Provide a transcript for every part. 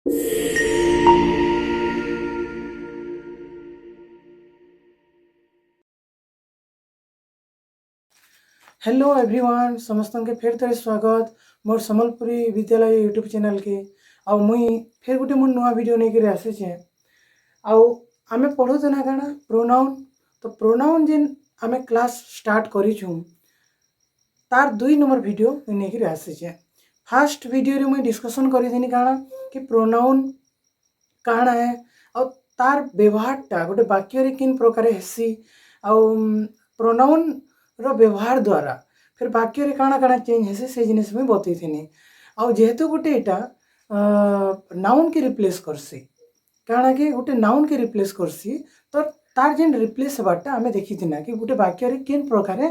Hello everyone, समस्त के फेर थे स्वागत मोर समलपुरी विद्यालय यूट्यूब चैनल के। आउ मुई फिर गोटे मोर नुआ वीडियो नहीं कर आसीचे। आउ आमे पढ़ुते ना काना प्रोनाउन। तो प्रोनाउन जिन आमे क्लास स्टार्ट करिछु तार 2 नंबर वीडियो मुई नहीं कर आसीचे। फर्स्ट वीडियो रे मुई डिस्कशन करिथिनी काना कि प्रोनाउन काना है और तार व्यवहारटा गोटे वाक्य रे किन प्रकार हेसी। आउ प्रोनाउन रो व्यवहार द्वारा फिर वाक्य रे काना काना चेंज हेसी से जिनिस में बतैथिनी। आउ जेहेतु गोटे एटा नाउन के रिप्लेस करसी काना कि गोटे नाउन के रिप्लेस करसी तो तार जेन रिप्लेस हेबाटा आमे देखिथिना कि गोटे वाक्य रे किन प्रकार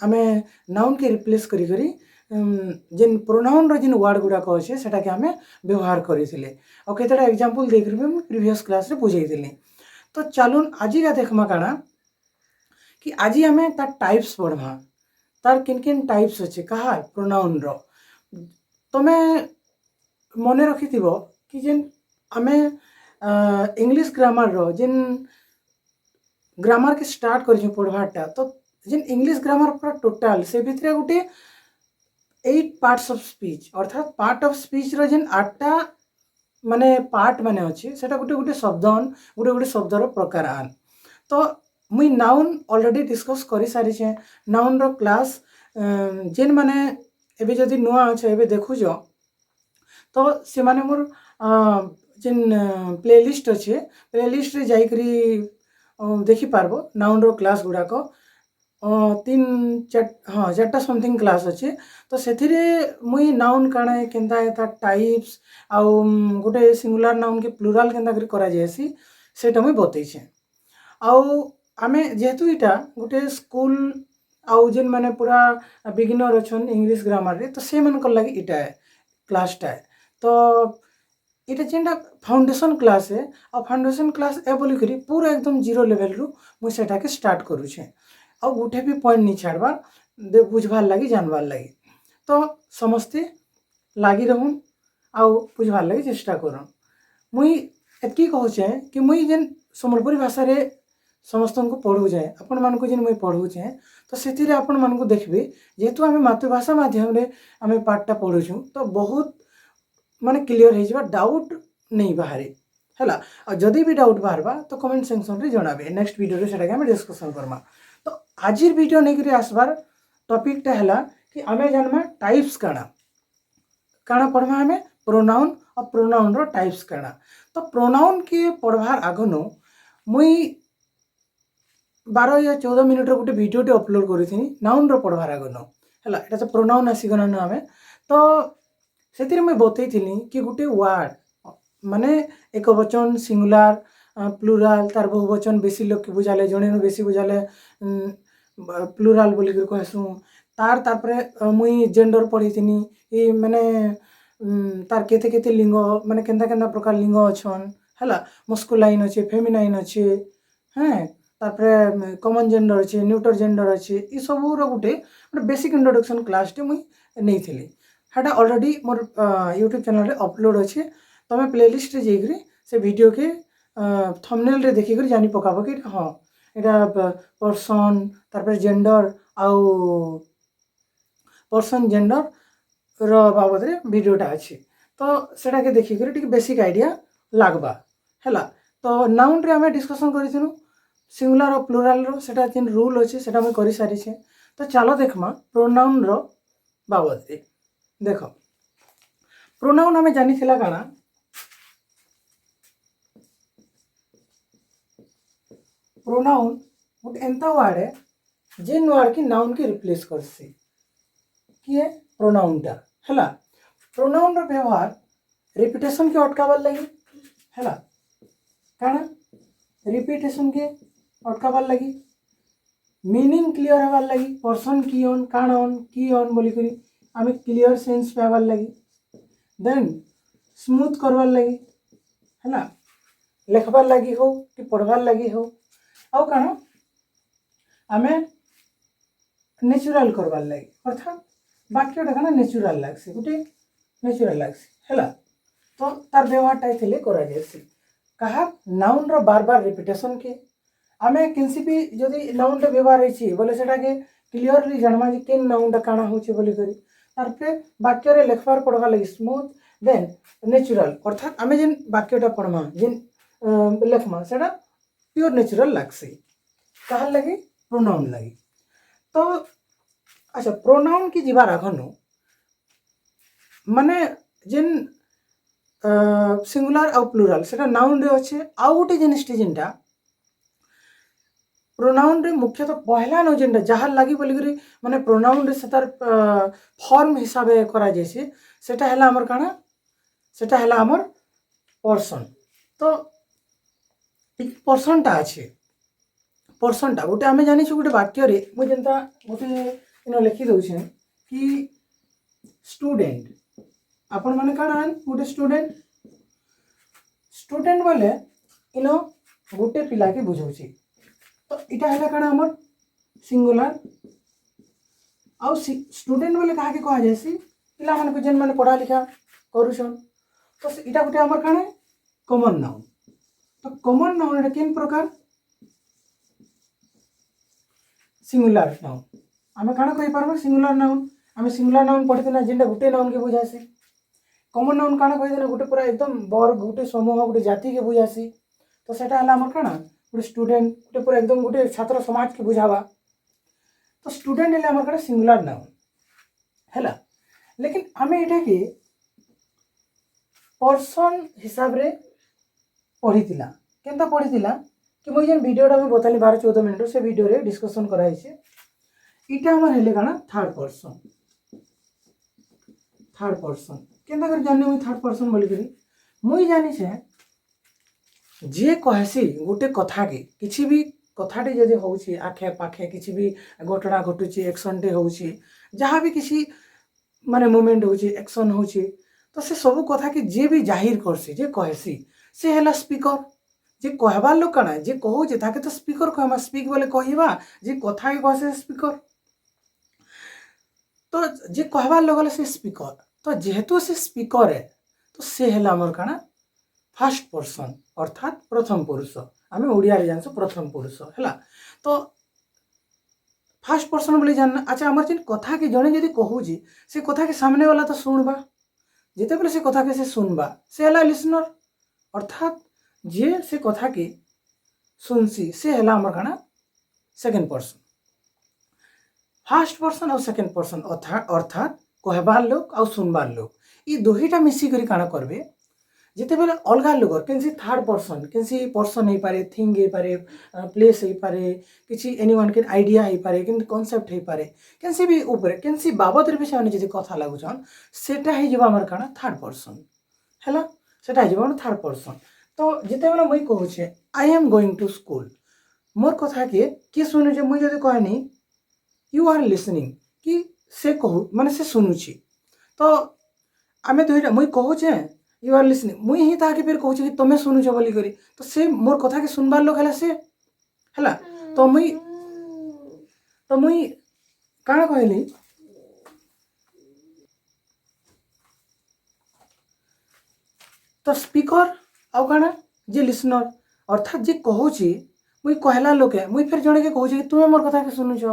आमे नाउन के रिप्लेस करी करी जेन प्रोनाउन रो जेन वर्ड गुडा अछि सेटा के आमे व्यवहार करिथिले। और केतेटा एग्जांपल देखि मैं प्रीवियस क्लास रे बुझैथिले। तो चलून आज का देखमा काना कि आज आमे तार टाइप्स पढ़मा तार किन किन टाइप्स अच्छे कहा प्रोनाउन रो। तमे मने रखिथिबो कि जेन आमे इंग्लिश ग्रामर रो जेन ग्रामर के स्टार्ट करिछु पढ़वाटा। तो जेन इंग्लिश ग्रामर पूरा टोटल से भितरे गुटे 8 पार्ट्स ऑफ स्पीच अर्थात पार्ट ऑफ स्पीच रो जेन 8टा माने पार्ट माने अच्छे सेटा गुटे गुटे शब्दन गुटे गुटे शब्दर प्रकार आन। तो मुई नाउन ऑलरेडी डिस्कस करि सारी छे। नाउन रो क्लास जेन माने एबे जदि नुआ अच्छे एबे देखु जो तो से माने मोर जेन प्लेलिस्ट अच्छे प्लेलिस्ट रे जाई करी देखि पारबो नाउन रो क्लास गुडा को 4टा समथिंग क्लास अच्छे। तो सेथिरे मुई नाउन काना केनता एता टाइप्स आउ गोटे सिंगुलर नाउन के प्लुराल केनता करी करा जायसी सेटा मुई बतै छे। आउ आमे जेहेतु इटा गोटे स्कूल आउ जेन माने पूरा बिगिनर अछन इंग्लिश ग्रामर रे तो से मन को लागि इटा है क्लासटा है। तो इटा जेनटा फाउंडेशन क्लास है और फाउंडेशन क्लास ए बोली करी पूरा एकदम जीरो लेवल रु मुई सेटा के स्टार्ट करू छे। आ गुटे भी पॉइंट नहीं छाड़बार दे बुझबार लागि जानबार लागि। तो समस्ते लागि रहूँ आउ बुझबार लागि चेष्टा करूँ। मुई एतकी कहू छे कि मुई जेन समलपुरी भाषा रे समस्त को पढ़ू जाए आपण मान को जेन मुई पढ़ू छे तो सेथिरे आपण मान को देखबे जेहेतु आमे मातृभाषा माध्यम रे आमे पाठटा पढ़ुछु तो बहुत माने क्लियर हे जबा डाउट नहीं बाहरे हैला। और जदि भी डाउट बाहरबा तो कमेंट सेक्शन रे जणाबे नेक्स्ट वीडियो रे सेटा के आमे डिस्कशन करबा। तो आजिर वीडियो नै करी आसबार टॉपिक टा हैला कि आमे जानबा टाइप्स काना काना पढ़मा आमे प्रोनाउन और प्रोनाउन रो टाइप्स काना। तो प्रोनाउन के पढ़वार आगनो मुई 12 या 14 मिनिट रो गोटे वीडियो टे अपलोड करिथिनी नाउन रो पढ़वार आगनो हैला। एटा तो प्रोनाउन आसी गना न आमे तो सेतिरे मुई बतैथिनी कि गोटे वर्ड माने एक वचन सिंगुलर प्लुराल तार बहुवचन बेसी लोग के बुझाले जणे न बेसी बुझाले प्लुराल बोली कर कहसु। तार मुई जेंडर पढ़िथिनी कि माने तार केते केते लिंग माने केनता केनता प्रकार लिंग अछन हैला। मस्कुलाइन अच्छे फेमिनाइन अच्छे हैं तारपरे कॉमन जेंडर अच्छे न्यूटर जेंडर अच्छे ई सब रो गोटे बेसिक इंट्रोडक्शन क्लास टे मुई नैथिली हाटा ऑलरेडी मोर यूट्यूब चैनल रे अपलोड अच्छे। तमे प्लेलिस्ट रे जेकरी से वीडियो के थंबनेल रे देखि कर जानि पकाबो कि हां एटा पर्सन तारपरे जेंडर आउ पर्सन जेंडर रो बाबद रे वीडियोटा अछि। तो सेटा के देखि कर टिक बेसिक आईडिया लागबा हैला। तो नाउन रे हमें डिस्कशन करिथिनु सिंगुलर और प्लुराल रो सेटा जेन रूल अछि सेटा मैं करि सारी छे। तो चलो देखमा प्रोनाउन रो बाबद रे। देखो प्रोनाउन हमें जानी थिला काना प्रोनाउन गोटे एंता वर्ड है जेन वर्ड की नाउन के रिप्लेस करसी किए प्रोनाउनटा हैला। प्रोनाउन रो व्यवहार रिपीटेशन के अटकाबार लागि हैला काना रिपीटेशन के अटकाबार लागि मीनिंग क्लियर हबार लागि पर्सन की ऑन बोली करी आमे क्लियर सेंस पाबार लागि देन स्मूथ करबार लागि हैला लिखबार लागि हो कि पढ़बार लागि हो आउ काना आमे नेचुरल करबार लागि अर्थात वाक्यटा काना नेचुरल लागसी गोटे नेचुरल लागसी हैला। तो तार व्यवहारटा एथिले करा जायसी कहा नाउन रो बार बार रिपिटेशन के आमे किसी भी जदि नाउन रे व्यवहार होइछि बोले सेटा के क्लियरली जानबा जे केन नाउन टा काना होछि बोली करी तार पे वाक्य रे लेखबार पढ़वा लगी स्मूथ देन नेचुरल अर्थात आमे जिन वाक्यटा पढ़मा जिन लेखमा सेटा प्योर नेचुरल लागसी कहा लगी प्रोनाउन लगी तो अच्छा प्रोनाउन की जीवार आगनु माने जिन सिंगुलर और प्लुराल सेटा नाउन रे अच्छे आउ गोटे जिनिसटी जिनटा प्रोनाउन रे मुख्यतः पहला नो जिनटा जहार लगी बोली करी माने प्रोनाउन रे सेतार फॉर्म हिसाब करा जैसे सेटा हैला हमर काना सेटा हैला हमर पर्सन तो पर्सनटा अच्छे पर्सनटा गोटे आमे जानि छु गोटे वाक्य रे मु जेंता गोटे इनो लिखि दउछे कि स्टूडेंट आपण माने काना गोटे स्टूडेंट स्टूडेंट बोले इनो गोटे पिला के बुझौछि तो इटा हैला काना हमर सिंगुलर आउ स्टूडेंट बोले कहा के कहा जायसी पिला माने को जेन माने पढ़ा लिखा करूछन तो इटा गोटे हमर काना कॉमन नाउन तो कॉमन नाउन एटा केन प्रकार सिंगुलर नाउन आमे काना कहि परबा सिंगुलर नाउन आमे सिंगुलर नाउन पढ़ितेना जेंटा गोटे नाउन के बुझासी कॉमन नाउन काना कहि देना गोटे पूरा एकदम वर्ग गोटे समूह गोटे जाति के बुझासी तो सेटा हला हमर काना गोटे स्टूडेंट गोटे पूरा एकदम गोटे छात्र समाज के बुझावा तो स्टूडेंट हले हमर काना सिंगुलर नाउन हैला लेकिन आमे एटा के पर्सन हिसाब रे पढ़ितिला केनता पढ़ितिला कि मुई जेन वीडियोटा में बताली 12-14 मिनिट से वीडियो रे डिस्कशन कराई छे इटा हमर हेले काना थर्ड पर्सन केनता कर जाने मुई थर्ड पर्सन बोली करी मुई जानि छे जे कहसी गोटे कथा के किछि भी कथाटे जदि होउछि आखे पाखे किछि भी घटना घटुछि एक्शन टे होउछि जहाँ भी किछि माने मोमेंट होउछि एक्शन होउछि तो से सब कथा के जे भी जाहिर करसी जे कहसी से हैला स्पीकर जे कहबा लोक काना जे कहू जे ताके तो स्पीकर कहमा स्पीक बोले कहबा जे कथा के कहसे स्पीकर तो जे कहबा लोक से स्पीकर तो जेहेतु से स्पीकर है तो से हैला हमर काना फर्स्ट पर्सन अर्थात प्रथम पुरुष आमे ओडिया रे जानसु प्रथम पुरुष हैला तो फर्स्ट पर्सन बोले जानना अच्छा हमर जिन कथा के जणे जदी कहू जी से कथा के सामने वाला तो सुनबा जेते बेले से कथा के से सुनबा से हैला लिसनर अर्थात जे से कथा के सुनसी से हैला हमर काना सेकंड पर्सन फर्स्ट पर्सन और सेकंड पर्सन अर्थात कहबार लोक और सुनबार लोक ई दोहिटा मिसी करी काना करबे जेते बेले अलगा लोक केनसी थर्ड पर्सन केनसी पर्सन हे पारे थिंग हे पारे प्लेस हे पारे किछि एनीवन के आइडिया हे पारे किन कांसेप्ट हे पारे केनसी भी ऊपर केनसी बाबत रे विषय जे कथा लागुछन सेटा हे जेबा हमर काना थर्ड पर्सन हैला सेटा हे जेबा थर्ड पर्सन तो जेते बेले मुई कहू छे I am going to school मोर कथा के सुनु जे मुई जदि कहनी यू आर लिसनिंग कि से कहू माने से सुनुछि तो आमे दुईटा मुई कहू छे यू आर लिसनिंग मुई ही ताके फिर कहू छे कि तमे सुनुछ बोली करी तो से मोर कथा के सुनबार लोक हैला से हैला तो मुई काना कहली तो स्पीकर आउ काना जे लिसनर अर्थात जे कहू छी मुई कहला लोके मुई फिर जणे के कहू छी कि तुमे मोर कथा के सुनुछ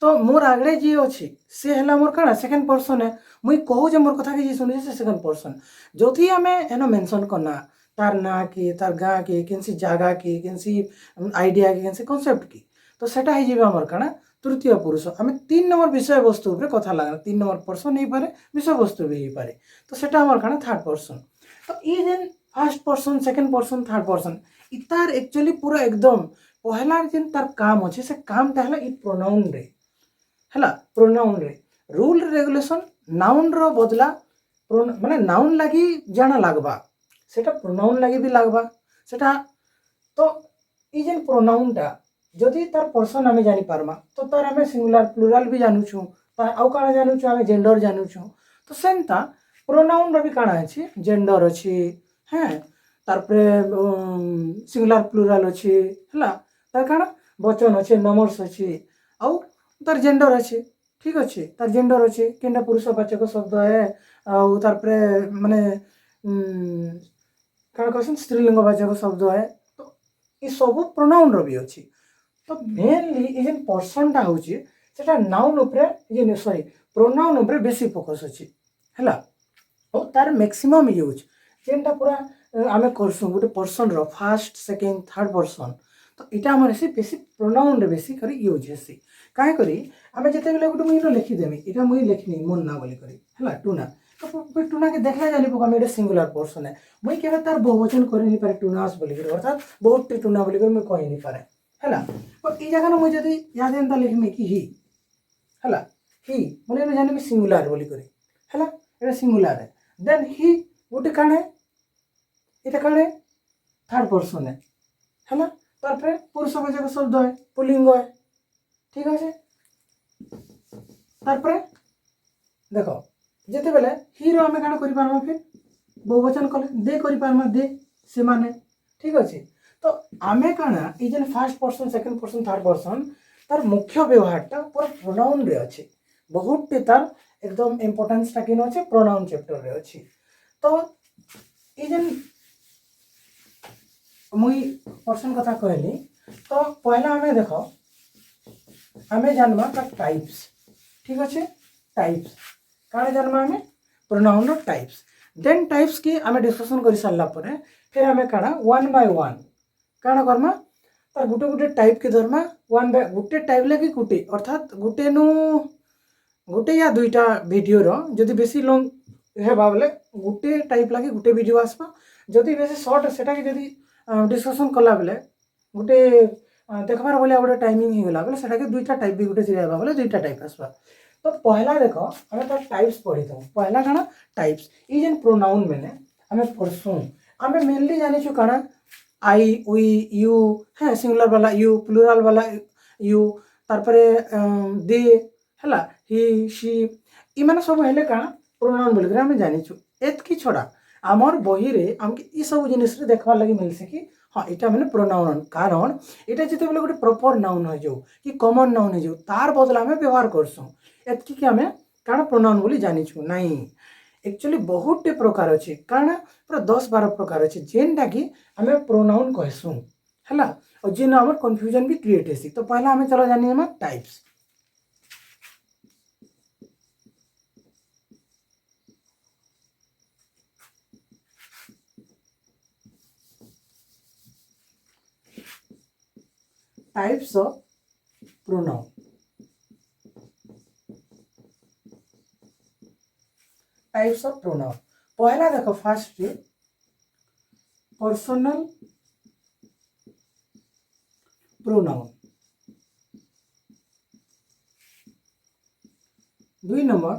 तो मोर आगड़े जी अच्छी से हैला मोर काना सेकंड पर्सन है मुई कहू जे मोर कथा के जी सुनी से सेकंड पर्सन जोथी हमें एनो मेंशन करना तार ना के तार गाँ के केनसी जागा के केनसी आइडिया के केनसी कांसेप्ट की तो सेटा ही जेबा हमर काना तृतीय पुरुष हमें 3 नंबर विषय वस्तु ऊपर कथा लागना 3 नंबर पर्सन ही पारे विषय वस्तु भी ही पारे तो सेटा हमर काना थर्ड पर्सन तो ई जेन first person second person third person इतार एक्चुअली पूरा एकदम पहला जेन तार काम अछि से काम ताहला ई प्रोनाउन रे हैला प्रोनाउन रे रूल रेगुलेशन नाउन रो बदला माने नाउन लागी जाना लागबा सेटा प्रोनाउन लागी भी लागबा सेटा तो ई जेन प्रोनाउन टा जदि तार पर्सन आमे जानि पारमा तो तार आमे सिंगुलर प्लुरल भी जानु छु तार आउ काना जानु छु आमे जेंडर जानु छु तो सेंता प्रोनाउन रो भी काना अछि जेंडर अछि हैं तार पे सिंगुलर प्लुरल अछि हैला तार काना वचन अछि नंबर्स अछि आउ तार जेंडर अछि ठीक अछि तार जेंडर अछि केनटा पुरुषवाचक शब्द है आउ तार पे माने କାଣା କହିସନ୍ ସ୍ତ୍ରୀଲିଙ୍ଗବାଚକ ଶବ୍ଦ ଏ ତ ଏ ସବୁ ପ୍ରୋନାଉନ୍ର ବି ଅଛି। ତ ମେନଲି ଏ ଯେନ୍ ପର୍ସନଟା ହେଉଛି ସେଟା ନାଉନ୍ ଉପରେ ଯେ ସରି ପ୍ରୋନାଉନ୍ ଉପରେ ବେଶୀ ଫୋକସ୍ ଅଛି ହେଲା। ଆଉ ତାର ମ୍ୟାକ୍ସିମମ୍ ୟୁଜ୍ ଯେନ୍ଟା ପୁରା ଆମେ କରସୁଁ ଗୋଟେ ପର୍ସନର ଫାର୍ଷ୍ଟ ସେକେଣ୍ଡ ଥାର୍ଡ ପର୍ସନ ତ ଏଇଟା ଆମର ହେସି ବେଶୀ ପ୍ରୋନାଉନ୍ରେ ବେଶୀ କରି ୟୁଜ୍ ହେସି। କାଁ କରି ଆମେ ଯେତେବେଳେ ଗୋଟେ ମୁଇଁ ଲେଖିଦେମି ଏଇଟା ମୁଇଁ ଲେଖିନି ମୋର୍ ନା ବୋଲିକରି ହେଲା ଟୁନା ତ ଟୁନାକେ ଦେଖିଲେ ଜାଣିବୁ ଆମେ ଏଇଟା ସିଙ୍ଗୁଲାର ପର୍ସନ ମୁଇଁ କେବେ ତାର ବହୁବଚନ କରି ନି ପାରେ ଟୁନାସ୍ ବୋଲିକରି ଅର୍ଥାତ୍ ବହୁତଟି ଟୁନା ବୋଲିକରି ମୁଇଁ କହି ନି ପାରେ ହେଲା। ତ এই ଜାଗାରେ ମୁଇଁ ଯଦି ଇହାଦେ ଏନ୍ତା ଲେଖିମି କି ହି ହେଲା ହି ବୋଲେ ଏଇଟା ଜାଣିବି ସିଙ୍ଗୁଲାର ବୋଲିକରି ହେଲା ଏଇଟା ସିଙ୍ଗୁଲାର ଦେନ୍ ହି ଗୋଟେ କାଣା এটা কারণে থার্ড পর্সনে হ্যাঁ তারপরে পুরুষবাচক শব্দ হয় পুলিঙ্গ হয় ঠিক আছে। তারপরে দেখো যেতেবেলে হিরো আমি কাଣା করিপারমা ফির বহুবচন কলে দে করিপারমা দে সেমানে ঠিক আছে। তো আমি কাଣା এই যে first person second person third person তার মুখ্য ব্যবহারটা পুরো প্রোনাউনরে আছে বহুতটি তার একদম ইম্পর্টেন্সটা কেন আছে প্রোনাউন চ্যাপ্টরে আছে। তো এই যে मुई पर्सन कथा कहली तो पहला हमें देख हमें जानवा टाइप्स ठीक अच्छे टाइप्स काण जानवा हमें प्रोनाउन टाइप्स देन टाइप्स की हमें डिस्कशन कर सारा पर फिर हमें काण वन बाय वन काण करमा तार गुटे गुटे टाइप के Dharma one by Gute type लगे गुटे अर्थात गुटे नु गुटे या दुईटा भिडियो जदि बेसी लॉन्ग हेबा बोले गुटे टाइप लगे गुटे वीडियो आसपा जदि बेसी शॉर्ट सेटा के जदि डिस्कसन कला बेले गोटे देखबार बोले गोटे टाइमिंग होगला बोले सेटा के दुईटा टाइप भी गोटे सिरिया बोले दुईटा टाइप आसवा। तो पहला देख हमें तो टाइप्स पढ़ी था पहला काना टाइप्स ये जेन प्रोनाउन मैंने हमें पढ़सूँ हमें मेनली जानी काना आई वी यू है सिंगुलर वाला यू प्लूराल वाला यू तारपरे दे हैला ही शी ई माने सब हेले काना प्रोनाउन बोल हमें जानीछु एतकी छड़ा आमर बही रे आमके ई सब जिनिस रे देखबार लगी मिलसे कि हाँ इटा मैंने प्रोनाउन कारण इटा जिते बेले गोटे प्रॉपर नाउन हो जाऊ कि कॉमन नाउन हो जाऊ तार बदला हमें व्यवहार करसुँ एतकी कि हमें काना प्रोनाउन बोली जानीछु नहीं एक्चुअली बहुत प्रकार अच्छे काना पूरा 10-12 प्रकार अच्छे जेनटा कि हमें प्रोनाउन कहसुँ है और जेन आम कन्फ्यूजन भी क्रिएट हेसी। तो पहला हमें चलो जानी हम types types of pronoun types of pronoun पहला देखो first personal pronoun 2 number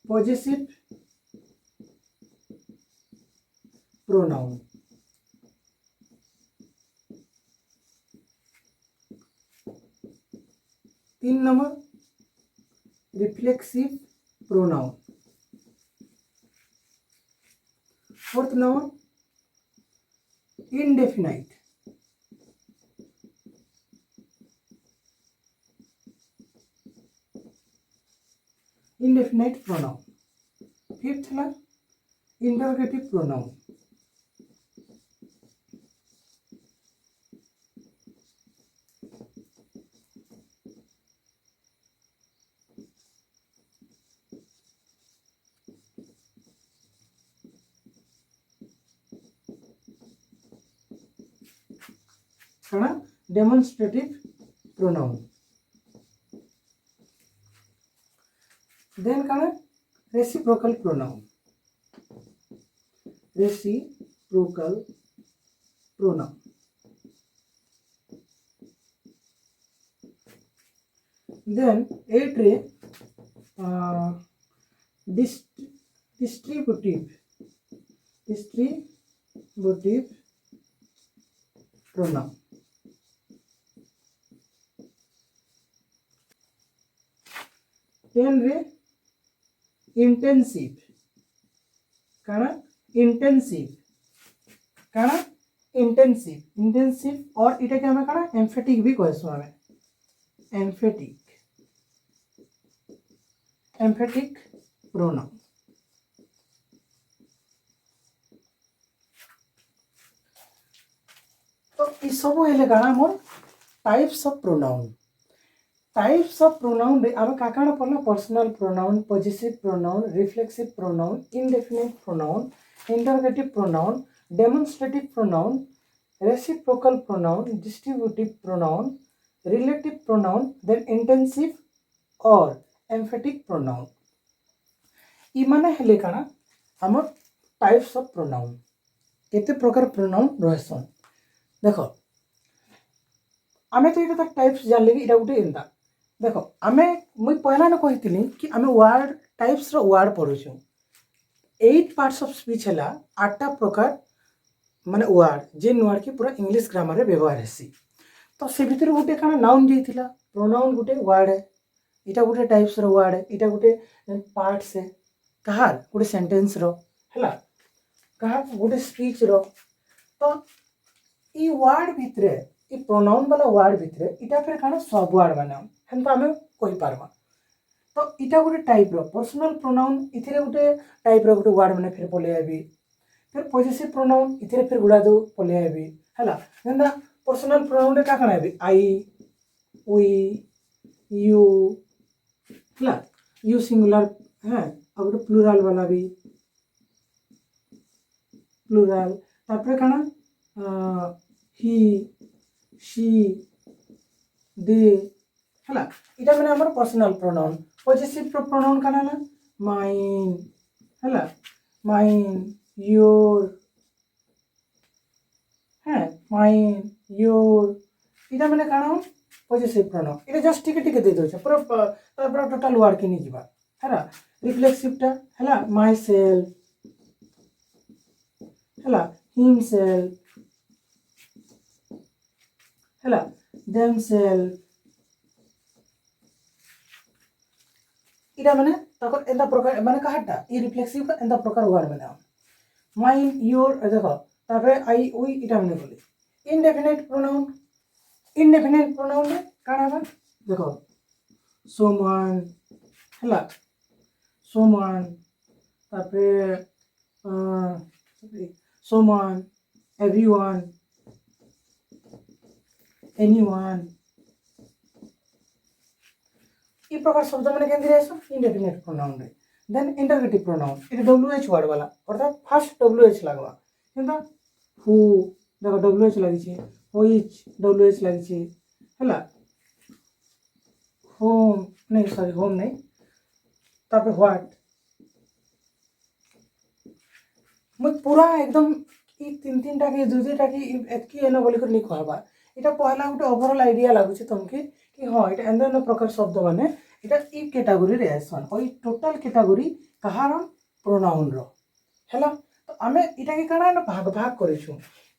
positive pronoun 3 number reflexive pronoun 4th number indefinite pronoun 5th है interrogative pronoun demonstrative pronoun then काना रेसिप्रोकल प्रोनाउन देन 8 रे डिस्ट्रीब्यूटिव प्रोनाउन 10 रे intensive काना intensive और इटा के हमें काना एम्फेटिक भी कहसु हमें एम्फेटिक एम्फेटिक प्रोनाउन। तो ये सब हेले काना मोर types of pronoun. Types of pronoun रे आमे का काना पड़ना personal pronoun, positive pronoun, reflexive pronoun, indefinite pronoun, interrogative pronoun, demonstrative pronoun, reciprocal pronoun, distributive pronoun, relative pronoun, then intensive और एम्फेटिक प्रोनाउन। ई माने हेले काना हमर टाइप्स ऑफ प्रोनाउन। केते प्रकार प्रोनाउन रहसन देखो। आमे तो इटा टाइप्स जानले कि इटा गुटे एंता देखो। आमे मुई पहला न कहितली कि आमे वर्ड टाइप्स रो वर्ड पढुछु। 8 पार्ट्स ऑफ स्पीच हला 8टा प्रकार माने वर्ड जेन वर्ड की पूरा इंग्लिश ग्रामर रे व्यवहार हेसी। तो से भितर गुटे काना नाउन दिथिला। प्रोनाउन गुटे वर्ड है, इटा गुटे टाइप्स रो वर्ड है, इटा गुटे पार्ट्स है कहार गुटे सेंटेंस रो हला, कहार गुटे स्पीच रो। तो ई वर्ड भितरे ई प्रोनाउन वाला वर्ड भितरे इटा फिर काना सब वर्ड माने हेंता हमें कहि पारबा। तो इटा गुटे टाइप रो पर्सनल प्रोनाउन, इथिरे गुटे टाइप रो गुटे वर्ड माने फिर पले आबी। फिर पॉजिटिव प्रोनाउन इथिरे फिर गुडा दो पले आबी हला। जेंदा पर्सनल प्रोनाउन रे का काना आबी आई, वी, यू हला। यू सिंगुलर है और गुटे प्लुरल वाला भी प्लुरल। तापर काना ही, शी, दे हला। इटा माने हमर पर्सनल प्रोनाउन। पॉजिटिव प्रोनाउन काना ना माइन हला, माइन, योर है, माइन, योर। इटा माने काना पॉजिटिव प्रोनाउन। इटा जस्ट टिके टिके दे दोछ पूरा पूरा टोटल वर्ड के नि जिबा हला। रिफ्लेक्सिव टा हला माई सेल्फ हला, हिमसेल्फ हला, देमसेल्फ। इटा माने ताको एंदा प्रकार माने काहाटा ई रिफ्लेक्सिव का एंदा प्रकार वर्ड माने माइन, योर देखो। तापरे आई, वी इटा माने बोली। इंडेफिनिट प्रोनाउन, इंडेफिनिट प्रोनाउन रे काना बा देखो someone हला, someone तापरे someone, everyone, anyone। ई प्रकार शब्द माने केंदी रहसो इंडेफिनिट प्रोनाउन रे। Then interrogative pronoun it WH word वाला अर्थात फर्स्ट डब्ल्यूएच लागवा केंदा हु देखो डब्ल्यूएच लागि छी, व्हिच डब्ल्यूएच लागि छी हला। होम नहीं सॉरी होम नहीं तापर व्हाट। मैं पूरा एकदम ई तीन तीन टाकी दुई दुई टाकी एतकी एना बोली कर नि कहबा। इटा पहला गुटे ओवरऑल आइडिया लागुछि तुमके कि हां इटा एंदा एंदा प्रकार शब्द माने इटा ई कैटेगरी रे आसन और ई टोटल कैटेगरी कहार प्रोनाउन रो हला। तो आमे इटा के काना ना भाग भाग करिछु।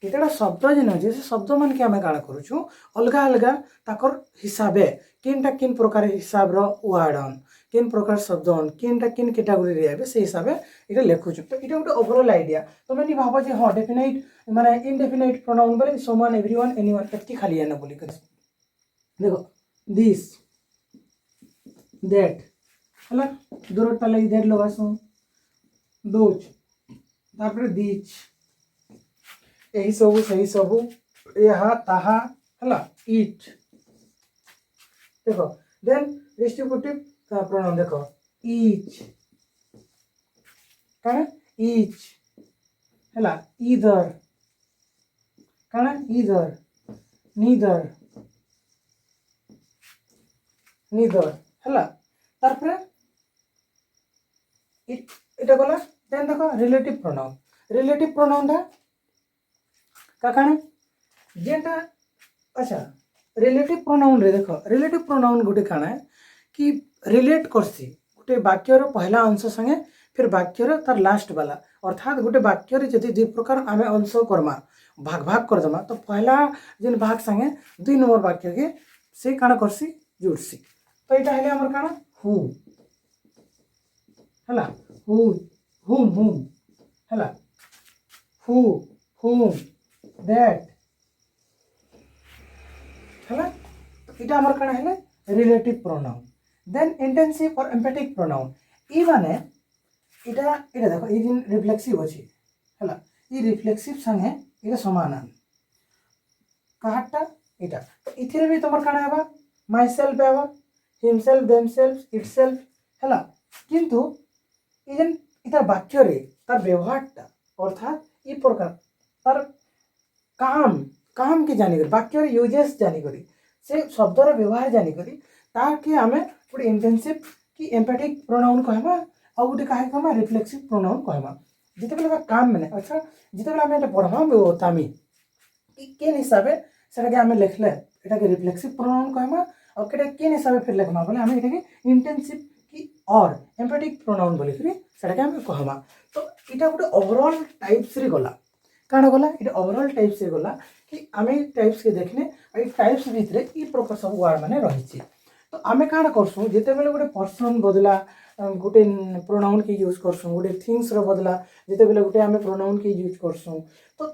केतेडा शब्द जेन जे से शब्द मान के आमे काना करूछु अलगा अलगा ताकर हिसाबे किनटा किन प्रकार हिसाब रो वर्ड ऑन किन प्रकार शब्द ऑन किनटा किन कैटेगरी रे आबे से हिसाबे इटा लेखुछु। तो इटा गुटे ओवरऑल आइडिया तमे नि भाबो जे हां डेफिनाइट माने इनडेफिनाइट प्रोनाउन बोले समवन एवरीवन एनीवन एतकी खाली आना बोली कर देखो दिस दैट हला दोरटा लागि दैट लगासु दोज तापर दिच एही सब सही सब यहा ताहा हला इट देखो। देन डिस्ट्रीब्यूटिव प्रोनाउन देखो ईच काना ईच हला, ईदर काना ईदर, नीदर नीदर हला। तारपरे इटा गला। देन देखो रिलेटिव प्रोनाउन। रिलेटिव प्रोनाउन दा का काना जेटा अच्छा रिलेटिव प्रोनाउन रे देखो रिलेटिव प्रोनाउन गुटे काना कि रिलेट करसी गुटे वाक्य रो पहला अंश संगे फिर वाक्य रो तार लास्ट वाला अर्थात गुटे वाक्य रे जदि दुई प्रकार आमे अंश करमा भाग भाग कर दमा तो पहला जेन भाग संगे दुई नंबर वाक्य के से काना करसी जुड़सी। तो इटा हेले हमर काना हु हला, हु हुम हला, हु हुम दैट हला। तो इटा हमर काना हेले रिलेटिव प्रोनाउन। देन इंटेंसिव और एम्फेटिक प्रोनाउन ई माने इटा इटा देखो ई जिन रिफ्लेक्सिव अछि हला ई रिफ्लेक्सिव संगे इटा समानान काहाटा इटा तो इथिरे भी तमर काना हेबा माई सेल्फ हेबा हिमसेल्फ देमसेल्फ इटसेल्फ हला किंतु ई जेन इटा वाक्य रे तार व्यवहारटा अर्थात ई प्रकार तार काम काम के जानी करी वाक्य यूजेस जानी करी से शब्दर व्यवहार जानी करी ताके आमे गोटे इंटेंसिव कि एम्फेटिक प्रोनाउन कहबा आ गोटे काहे कहबा रिफ्लेक्सिव प्रोनाउन कहबा जिते बेले काम माने अच्छा जिते बेले आमे एटा पढ़बा तामी कि केन हिसाबे सेटा के आमे लिखले एटा के रिफ्लेक्सिव प्रोनाउन कहबा और केटा केन हिसाबे फिर लिखबा बोले आमे एटा के इंटेंसिव कि और एम्फेटिक प्रोनाउन बोली फिर सेटा के आमे कहबा तो इटा गोटे ओवरऑल टाइप्स रे गला काना गला इटा ओवरऑल टाइप्स से गला कि आमे टाइप्स के देखने ए टाइप्स भितरे ई प्रकार सब वर्ड माने रहिछि तो आमे काना करसु जेते बेले गोटे पर्सन बदला गोटे प्रोनाउन के यूज करसु गोटे थिंग्स रो बदला जेते बेले गोटे आमे प्रोनाउन के यूज करसु तो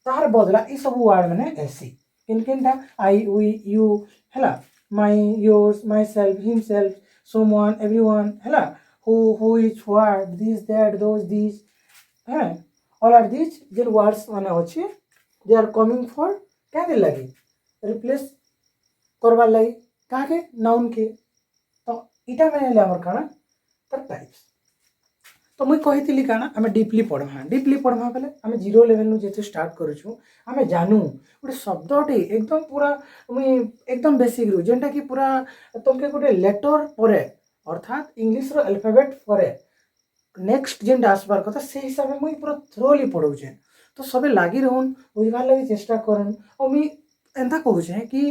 तार बदला ई सब वर्ड माने ऐसी किन किनटा आई वी यू हला my yours myself himself someone everyone हला who is what this that those this है all are these जे words माने अछि they are coming for क्या दे लगी रिप्लेस करवा लगी काके नाउन के तो इटा माने ले हमर काना तर टाइप्स तो मुई कहितली काना हमें डीपली पढ़मा बेले हमें जीरो लेवल नु जेते स्टार्ट करूछु हमें जानू गोटे शब्दटे एकदम पूरा मुई एकदम बेसिक रु जेंटा कि पूरा तुमके गोटे लेटर परे अर्थात इंग्लिश रो अल्फाबेट परे नेक्स्ट जेन आसबार कथा से हिसाब में मुई पूरा थ्रोली पढ़ौछे तो सबे लागी रहन बुझबार लगी चेष्टा करन और मुई एंता कहूछे कि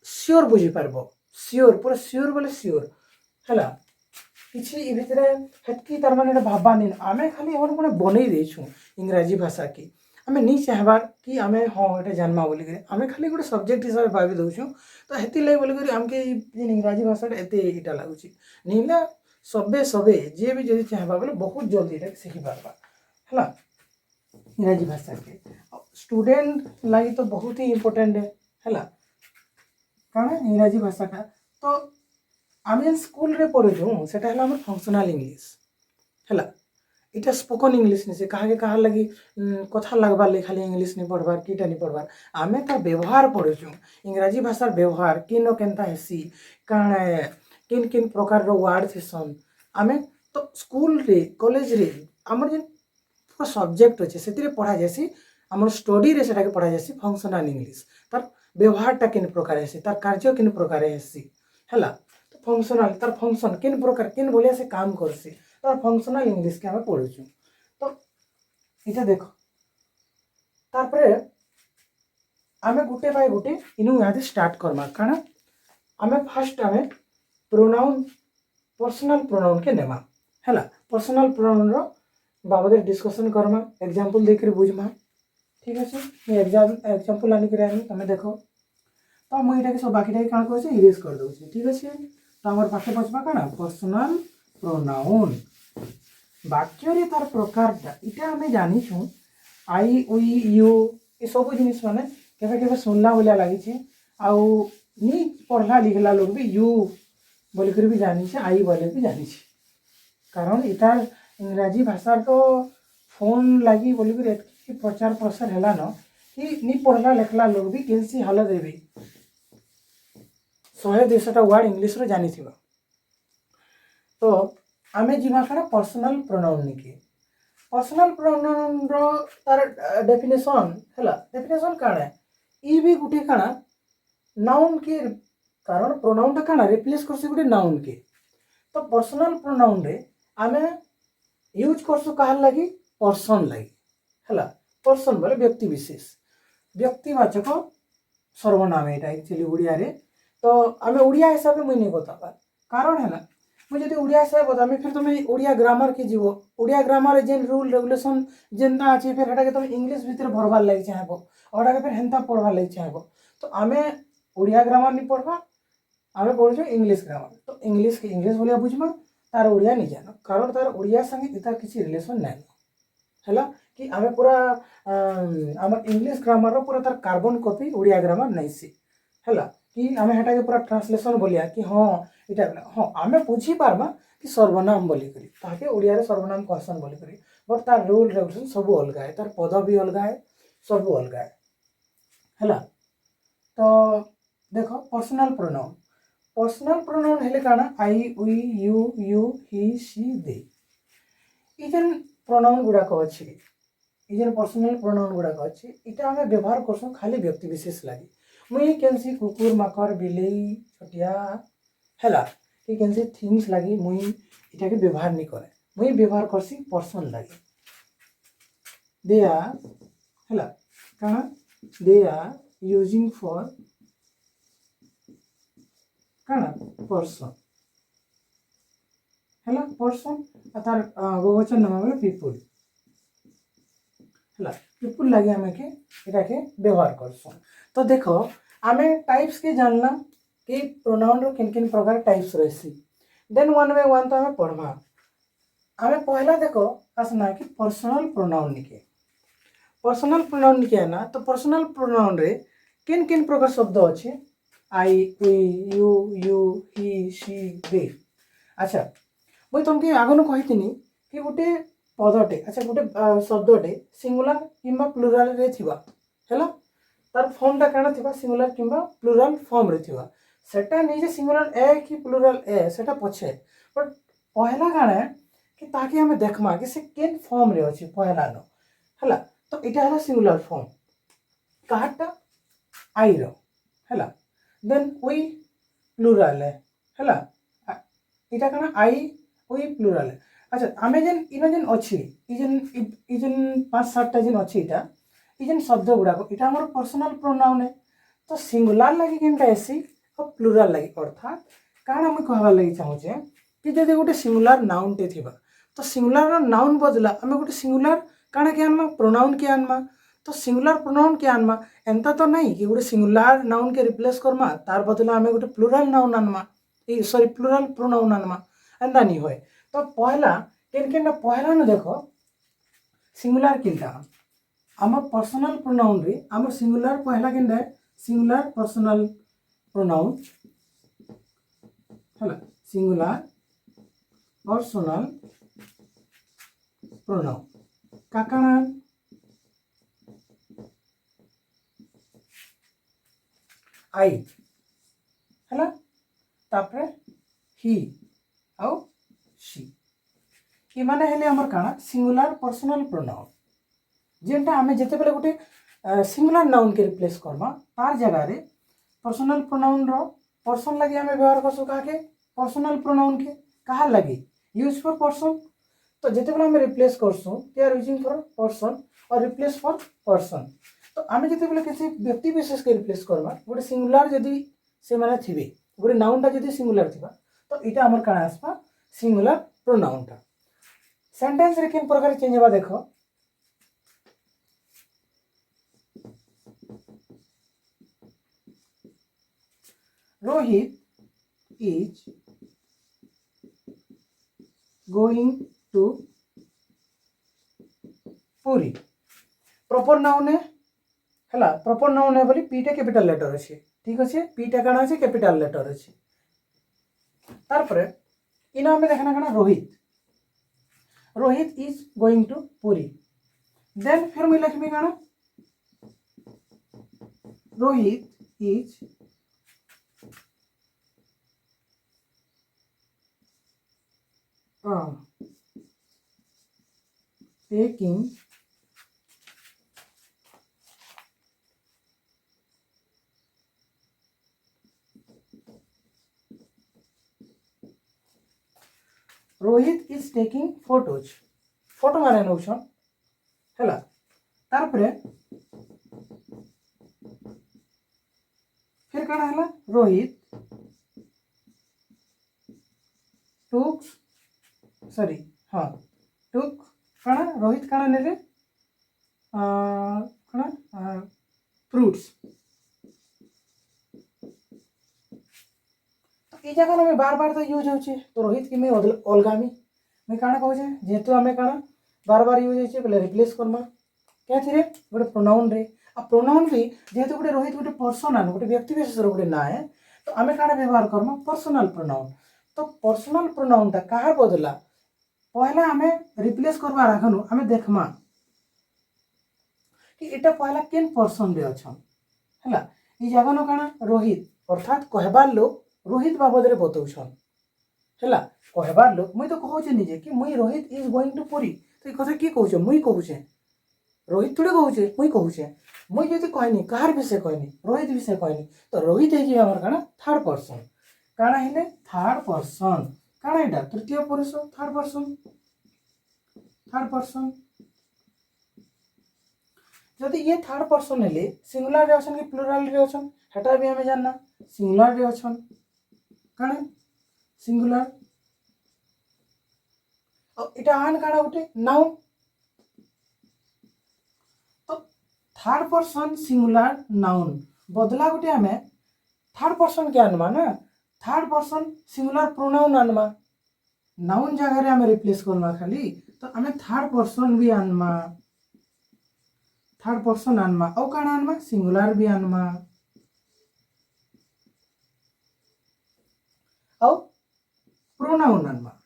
श्योर बुझी पारबो श्योर पूरा श्योर बोले श्योर हला किछि इ भितरे हेतकी तार माने भाबा नहीं आमे खाली हमर कोने बनै देछु इंग्रजी भाषा की आमे नहीं चाहबार कि आमे हां एटा जानमा बोली करे आमे खाली गोटे सब्जेक्ट हिसाब से भाबी दउछु तो हेती ले बोली करे हमके जेन इंग्रजी भाषा एते इटा लागुची नीला सबे जे भी जदि चाहबा बोले बहुत जल्दी तक सीखी पारबा हला इंग्रजी भाषा के स्टूडेंट लागि तो बहुत ही इंपोर्टेंट है हला काना इंग्रजी भाषा का तो आमे स्कूल रे पढुछु सेटा हला हमर फंक्शनल इंग्लिश हला इटा स्पोकन इंग्लिश ने से कहा लगी कथा लगबार ले खाली इंग्लिश नहीं पढ़बार कीटा नहीं पढ़बार आमे तार व्यवहार पढुछु इंग्रजी भाषार व्यवहार किन केनता हेसी काना किन किन प्रकार रो वर्ड थिसन आमे तो स्कूल रे कॉलेज रे हमर जे पूरा सब्जेक्ट अछि सेतिरे पढ़ा जासी हमर स्टडी रे सेटा के पढ़ा जासी फंक्शनल इंग्लिश तार व्यवहार टा किन प्रकार हेसी तार कार्य किन प्रकार हेसी हला तो फंक्शनल तार फंक्शन किन प्रकार किन बोलिया से काम करसी तार फंक्शनल इंग्लिश के हमें पढुछु तो इटा देखो तार परे आमे गुटे बाय गुटे इनु याद स्टार्ट करबा काना आमे फर्स्ट आमे प्रोनाउन पर्सनल प्रोनाउन के नेमा हला पर्सनल प्रोनाउन रो बाबदे डिस्कशन करमा एग्जांपल देकर बुझमा ठीक अछि मैं एग्जांपल आनी करे तमे देखो तो मुई एटा के सब बाकीटा कान कहै छै इरेज कर दउ छै ठीक अछि तो हमर पाठे पछबा काना पर्सनल प्रोनाउन वाक्य रे तार प्रकारटा इटा हमें जानि छु आई वी यू ए सब जिनिस माने केबे केबे सुनला बोला लागि छै आउ नी पढ़ला लिखला लोग भी यू बोली कर भी जानी छे आई बोले भी जानी छे कारण इतार इंग्रजी भाषा तो फोन लगी बोली कर एतकी प्रचार प्रसार हैला न कि नी पढ़ला लिखला लोग भी केनसी हालत देबी 100-200 वर्ड इंग्लिश रो जानी थिबा तो आमे जिमा खड़ा पर्सनल प्रोनाउन निके पर्सनल प्रोनाउन रो तार डेफिनेशन हैला डेफिनेशन काडा ई भी गुटे काना नाउन के कारण प्रोनाउन टा काना रिप्लेस करसे गुटे नाउन के तो पर्सनल प्रोनाउन रे आमे यूज करसु काहर लागि पर्सन लागि हला पर्सन बोले व्यक्ति विशेष व्यक्तिवाचक सर्वनाम एटा एक्चुअली उड़िया रे तो आमे उड़िया हिसाब में नहीं बताबा कारण हला मुझे जदि उड़िया हिसाब बतामी फिर तुम उड़िया ग्रामर के जीवो उड़िया ग्रामर जेन रूल रेगुलेशन जेनता अछि फिर हटा के तुम इंग्लिश भीतर भरबार लागि चाहबो ओडा के फिर हेंता पढ़बार लागि चाहबो तो आमे उड़िया ग्रामर नहीं पढ़बा आमे पढ़छु इंग्लिश ग्रामर तो इंग्लिश के इंग्लिश बोलिया बुझमा तार उड़िया नहीं जानो कारण तार उड़िया संगे इतार किसी रिलेशन नै हला कि आमे पूरा हमर इंग्लिश ग्रामर रो पूरा तार कार्बन कॉपी उड़िया ग्रामर नै सी हला कि आमे हेटा के पूरा ट्रांसलेशन बोलिया कि हाँ इटा बोला हाँ आमे बुझी पारमा कि सर्वनाम बोली करी ताके ओडिया रे सर्वनाम कहसन बोली करी बट तार रूल रेगुलेशन सब अलग है तार पद भी अलग है सब अलग है हैला तो देखो पर्सनल प्रोनाउन हेले काना I we you he she they ई जेन प्रोनाउन गुडा को अछि ई जेन पर्सनल प्रोनाउन गुडा को अछि इटा हमें व्यवहार करसो खाली व्यक्ति विशेष लागि मुई केनसी कुकुर माकर बिलेई छटिया हैला कि केनसी थिंग्स लागि मुई इटा के व्यवहार नहीं करे मुई व्यवहार करसी पर्सन लागि दे आर हैला काना दे आर यूजिंग फॉर काना पर्सन हैला पर्सन तार बहुवचन नाम है पीपुल हैला पीपुल लागि हमें के इटा के व्यवहार करसो तो देखो आमे टाइप्स के जानना कि प्रोनाउन रो किन किन प्रकार टाइप्स रहसी देन वन बाय वन तो हमें पढ़वा आमे पहला देखो आसना कि पर्सनल प्रोनाउन निके है ना तो पर्सनल प्रोनाउन रे किन किन प्रकार शब्द अछि आई वी यू ही सी दे अच्छा मुई तुमके आगनु कहितिनी कि गोटे पदटे अच्छा गोटे शब्दटे सिंगुलर किंबा प्लुराल रे थिबा हैला तार फॉर्म टा काना थिबा सिंगुलर किंबा प्लुराल फॉर्म रे थिबा सेटा नहीं जे सिंगुलर ए कि प्लुराल ए सेटा पछे बट पहला काना कि ताकि हमें देखमा कि से केन फॉर्म रे अछि पहला न हैला तो इटा हला सिंगुलर फॉर्म काटा आई रो हैला देन वी प्लुराल हैला इटा काना आई वी प्लुराल अच्छा आमे जेन इनो जेन अछि ई जेन 5-7 टा जेन अछि इटा ई जेन शब्द गुडा को इटा हमर पर्सनल प्रोनाउन है तो सिंगुलर लागि केनटा एसी और प्लुराल लागि अर्थात काना हम कहबा लागि चाहू छे कि जदि गोटे सिंगुलर नाउन टे थिबा तो सिंगुलर नाउन बदला हमें गोटे सिंगुलर काना के आनमा प्रोनाउन के आनमा तो सिंगुलर प्रोनाउन के आनमा एंता तो नहीं कि गोटे सिंगुलर नाउन के रिप्लेस करमा तार बदला हमें गोटे प्लुराल नाउन आनमा ई सॉरी प्लुराल प्रोनाउन आनमा एंता नहीं होय तो पहला केन पहला न देखो सिंगुलर किनटा आम पर्सनल प्रोनाउन रे आम सिंगुलर पहला केनटा सिंगुलर पर्सनल प्रोनाउन हैला सिंगुलर पर्सनल प्रोनाउन काकाना आई हैला तापरे ही आउ सी ई माने हेले हमर काना सिंगुलर पर्सनल प्रोनाउन जेनटा आमे जेते बेले गोटे सिंगुलर नाउन के रिप्लेस करमा तार जगह रे पर्सनल प्रोनाउन रो पर्सन लागि आमे व्यवहार करसु काके पर्सनल प्रोनाउन के कहा लागि यूज फॉर पर्सन तो जेते बेले आमे रिप्लेस करसु they are using for person और रिप्लेस फॉर पर्सन तो आमे जेते बेले किसी व्यक्ति विशेष के रिप्लेस करबा गोटे सिंगुलर जदी से माने थिबे गोटे नाउन टा जदी सिंगुलर थिबा तो इटा हमर काना आसबा सिंगुलर प्रोनाउन टा सेंटेंस रे किन प्रकार चेंज होबा देखो Rohit is going to Puri. Proper noun है प्रॉपर नाउन है बोली पी टा कैपिटल लेटर अच्छे ठीक अच्छे पी टा काना अच्छे कैपिटल लेटर अच्छे तार पर इना हमें देखना काना Rohit is going to Puri then फिर मुझे लिखमी काना Rohit is taking Rohit is taking photos photo माने नौछन हैला तार परे फिर काना हैला रोहित took सॉरी हाँ टुक काना रोहित काना नेले काना फ्रूट्स तो ये जगह में बार बार तो यूज होचे तो रोहित की मैं अलगामी मैं काना कहू जेहेतु आमे काना बार बार यूज होचे पहले रिप्लेस करमा क्या थी रे गोटे प्रोनाउन रे आ प्रोनाउन भी जेहेतु गोटे रोहित गोटे पर्सनाल गोटे व्यक्ति विशेष गोटे ना है तो आम क्या व्यवहार करमा पर्सनाल प्रोनाउन। तो पर्सनाल प्रोनाउनटा कहाँ बदला पहला आम रिप्लेस करवा आगनु आम देखमा कि एटा पहला केन पर्सन रे अच्छा है ये जगह काना रोहित अर्थात कहबार लोग रोहित बाबद रे बतौछन है कहबार लोग मुई तो कहूचे निजे कि मुई Rohit is going to Puri तो ये कथा किए कहूचे मुई कहूचे रोहित थोड़े कहूचे मुई कहूचे मुई जदि कहनी कहार विषय कहनी रोहित विषय कहनी तो रोहित है आमर काना थर्ड पर्सन काना हेले थर्ड पर्सन काना एटा तृतीय पुरुष थर्ड पर्सन जदि ये थर्ड पर्सन हेले सिंगुलर रे अछन कि प्लुरल रे अछन हेटा भी हमें जानना सिंगुलर रे अछन काना सिंगुलर और इटा आन काना उठे नाउन तो थर्ड पर्सन सिंगुलर नाउन बदला गुटे आमे थर्ड पर्सन के आनमा ना थर्ड पर्सन सिंगुलर प्रोनाउन आनमा नाउन जगह रे आमे रिप्लेस करना खाली तो आमे थर्ड पर्सन भी आनमा थर्ड पर्सन आनमा और काना आनमा सिंगुलर भी आनमा और प्रोनाउन आनमा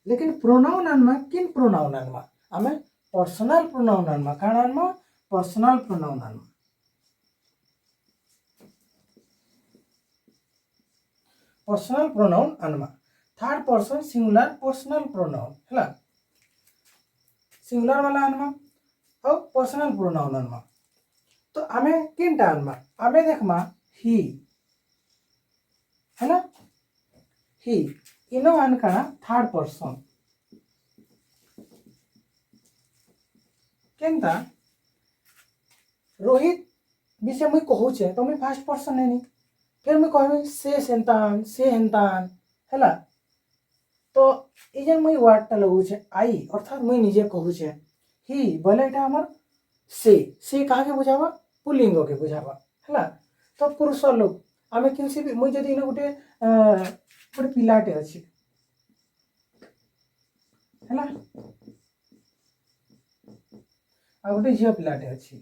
लेकिन प्रोनाउन आनमा किन प्रोनाउन आनमा आमे पर्सनल प्रोनाउन आनमा काना आनमा पर्सनल प्रोनाउन आनमा पर्सनल प्रोनाउन आनमा third person singular personal pronoun है सिंगुलर वाला आनमा और पर्सनल प्रोनाउन आनमा तो आमे किनटा आनमा आमे देखमा ही है ना ही इनो आन काना थर्ड पर्सन केनता रोहित विषय मुई कहूचे तो मुई फर्स्ट पर्सन है फिर मुई कहबी से सेंतान से हेंतान हैला तो ये मुई वर्डटा लगुचे आई अर्थात मुई निजे कहूचे ही बोले एटा हमर से कहा के बुझावा पुल्लिंग के बुझावा हैला तो पुरुष लोग आमे किनसी भी मुई जदी इनो गोटे गोटे पिलाटे अछि हैला आ गोटे झियो पिलाटे अछि